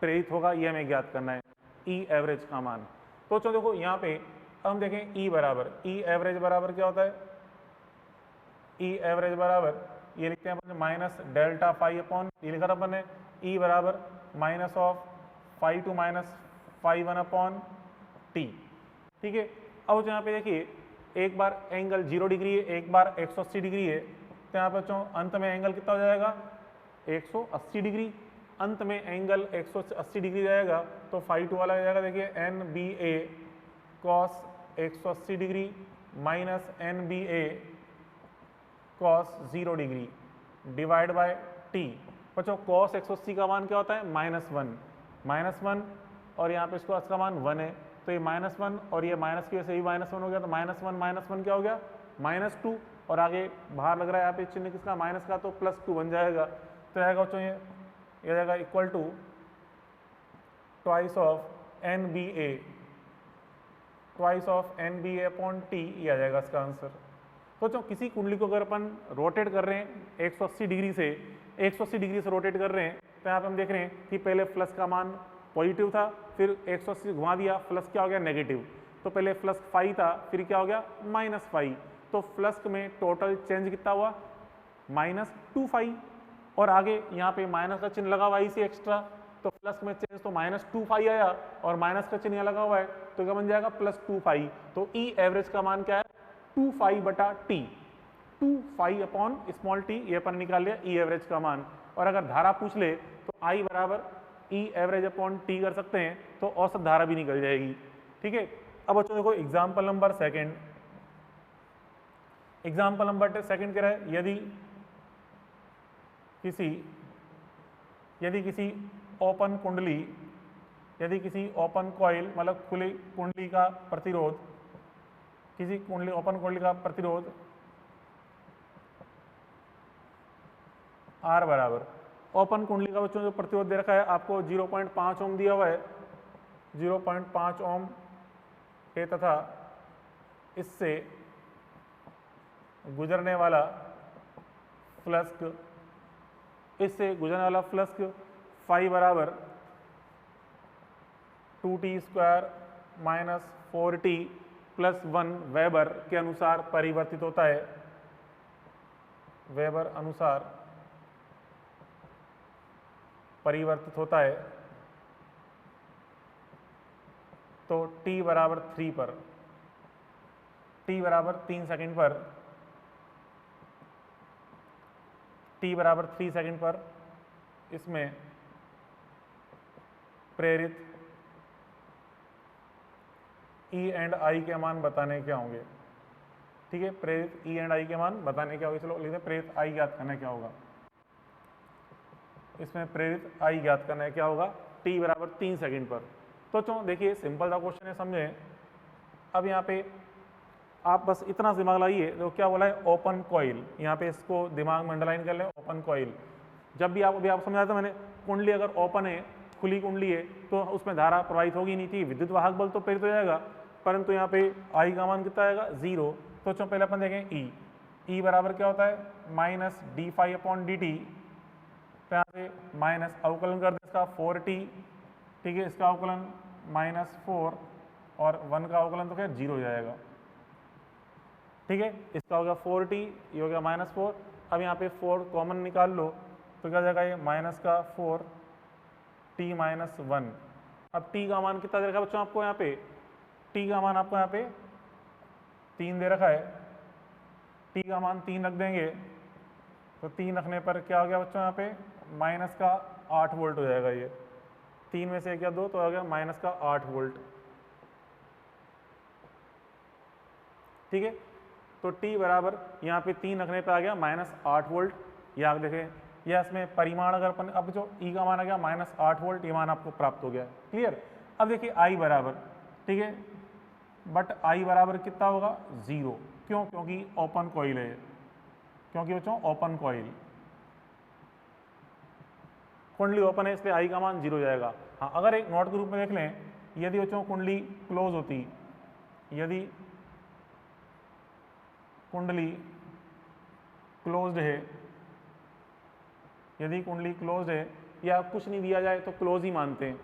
प्रेरित होगा, ये हमें ज्ञात करना है, ई एवरेज का मान। तो चलो देखो यहाँ पे हम देखें ई एवरेज बराबर क्या होता है, ई एवरेज बराबर ये लिखते हैं अपन माइनस डेल्टा फाई अपॉन, ये लिखा था अपन ने, ई बराबर minus of phi two minus phi 1 upon t, ठीक है। अब यहाँ पे देखिए एक बार एंगल 0 डिग्री है, एक बार 180 डिग्री है, तो यहाँ पे बच्चों अंत में एंगल कितना हो जाएगा 180 डिग्री, अंत में एंगल 180 डिग्री जाएगा, तो फाई 2 वाला हो जाएगा, देखिए N B A cos 180 degree minus N B A cos 0 degree divide by t. बच्चों कॉस 180 का मान क्या होता है -1, और यहाँ पे इसको इसका मान 1 है, तो ये -1 और ये माइनस की वजह से -1 हो गया, तो -1 क्या हो गया -2, और आगे बाहर लग रहा है यहाँ पे चिन्ह किसका माइनस का, तो +2 बन जाएगा। तो आएगा बच्चों ये जाएगा equal to twice of N B A upon t, ये आ जाएगा इसका आंसर। तो बच्चों किसी कुंडली को अगर अपन रोटेट कर रहे हैं 180 डिग्री से रोटेट कर रहे हैं, तो यहाँ पे हम देख रहे हैं कि पहले फ्लक्स का मान पॉजिटिव था, फिर 180 घुमा दिया, फ्लक्स क्या हो गया नेगेटिव, तो पहले फ्लक्स फाई था, फिर क्या हो गया -फाई, तो फ्लक्स में टोटल चेंज कितना हुआ -2 फाई, और आगे यहाँ पे माइनस का चिन्ह लगा हुआ है इसी एक्स्ट्रा, तो फ्लक्स में चेंज तो -2 फाई आया, और माइनस का चिन्ह यहाँ लगा हुआ है, तो क्या बन जाएगा +2 फाई। तो ई एवरेज का मान क्या है 2 फाई बटा t, 2 phi upon small t, ये अपन निकाल लिया ई एवरेज का मान। और अगर धारा पूछ ले तो आई बराबर ई एवरेज अपॉन टी कर सकते हैं, तो औसत धारा भी निकल जाएगी, ठीक है। अब बच्चों देखो एग्जाम्पल नंबर 2 कह रहा है, यदि किसी ओपन कुंडली यदि किसी ओपन कॉइल मतलब खुली कुंडली का प्रतिरोध, किसी कुंडली ओपन कुंडली का प्रतिरोध R बराबर, ओपन कुंडली का बच्चों जो प्रतिरोध दे रखा है आपको 0.5 ओम दिया हुआ है, 0.5 ओम है, तथा इससे गुजरने वाला फ्लक्स, इससे गुजरने वाला फ्लक्स फाई बराबर 2t square minus 4t plus 1 weber के अनुसार परिवर्तित होता है, वेबर अनुसार परिवर्तित होता है। तो t बराबर 3 पर, t बराबर 3 सेकंड पर, t बराबर 3 सेकंड पर इसमें प्रेरित E एंड I के मान बताने क्या होंगे। ठीक है, प्रेरित E एंड I के मान बताने क्या होंगे। चलो लिखते हैं प्रेरित I ज्ञात करना क्या होगा। इसमें प्रेरित I ज्ञात करना है क्या होगा, t बराबर 3 सेकंड पर। तो चलो देखिए सिंपल सा क्वेश्चन है, समझें। अब यहाँ पे आप बस इतना दिमाग लगाइए, तो क्या बोला है ओपन कॉइल, यहाँ पे इसको दिमाग में अंडरलाइन कर लें, ओपन कॉइल। जब भी आप अभी आप समझाया था मैंने, कुंडली अगर ओपन है, खुली कुंडली है, तो उसमें धारा प्रवाहित होगी नहीं थी, विद्युत वाहक बल तो प्रेरित हो जाएगा, परंतु यहाँ पे I का मान कितना आएगा 0। तो चलो पहले अपन देखें E बराबर क्या होता है minus d phi upon D T, तो यहाँ पे माइनस अवकलन कर दे इसका 4t, ठीक है, इसका अवकलन -4 और 1 का अवकलन तो क्या 0 हो जाएगा। ठीक है, इसका हो गया 4t, ये हो गया -4। अब यहाँ पे 4 कॉमन निकाल लो तो क्या जाएगा ये माइनस का 4 t माइनस 1। अब t का मान कितना दे रखा है बच्चों आपको, यहाँ पे t का मान आपको यहाँ पे 3 दे रखा है, t का मान 3 रख देंगे, तो 3 रखने पर क्या हो गया बच्चों यहाँ पे माइनस का 8 वोल्ट हो जाएगा। ये 3 में से क्या 2 तो हो गया माइनस का 8 वोल्ट। ठीक है, तो t बराबर यहाँ पे 3 रखने पे आ गया -8 वोल्ट। ये आप देखें, यह इसमें परिमाण अगर अपन, अब जो E का मान आ गया -8 वोल्ट, ये मान आपको प्राप्त हो गया। क्लियर। अब देखिए I बराबर, ठीक है, बट I बराबर कितना होगा 0। क्यों? क्योंकि ओपन कॉइल है, क्योंकि बच्चों ओपन कॉइल, कुंडली ओपन है, इसलिए I का मान 0 हो जाएगा। हाँ, अगर एक नोट के रूप में देख लें, यदि बच्चों कुंडली क्लोज होती, यदि कुंडली क्लोज्ड है, यदि कुंडली क्लोज्ड है या कुछ नहीं दिया जाए तो क्लोज ही मानते हैं,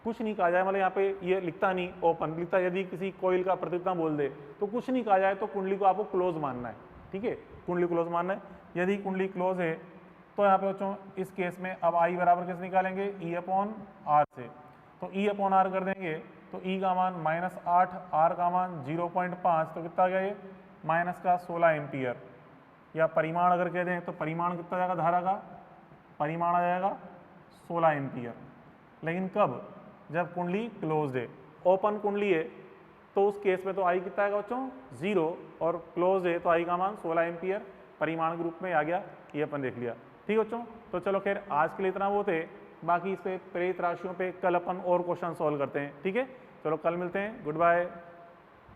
कुछ नहीं कहा जाए मतलब यहाँ पे ये लिखता नहीं ओपन लिखता, यदि किसी कोइल का प्रतियोगिता बोल दे तो कुछ नहीं कहा जाए तो कुंडली को आपको क्लोज मानना है। ठीक है, कुंडली क्लोज मानना है। यदि कुंडली क्लोज है तो यहाँ पे बच्चों इस केस में अब I बराबर कैसे निकालेंगे, E अपॉन R से। तो E अपॉन R कर देंगे तो E का मान -8, R का मान 0.5, तो कितना आ गया ये माइनस का 16 एम्पियर। या परिमाण अगर कह दें तो परिमाण कितना जाएगा धारा का, परिमाण आ जाएगा 16 एम्पियर। लेकिन कब, जब कुंडली क्लोज्ड है। ओपन कुंडली है तो उस केस में तो I कितना आएगा बच्चों 0, और क्लोज है तो I का मान 16 एम्पियर परिमाण के रूप में आ गया। ये अपन देख लिया। ठीक है बच्चों, तो चलो खैर आज के लिए इतना वो थे, बाकी इस पे प्रेरित राशियों पे कल अपन और क्वेश्चन सॉल्व करते हैं। ठीक है, चलो कल मिलते हैं, गुड बाय।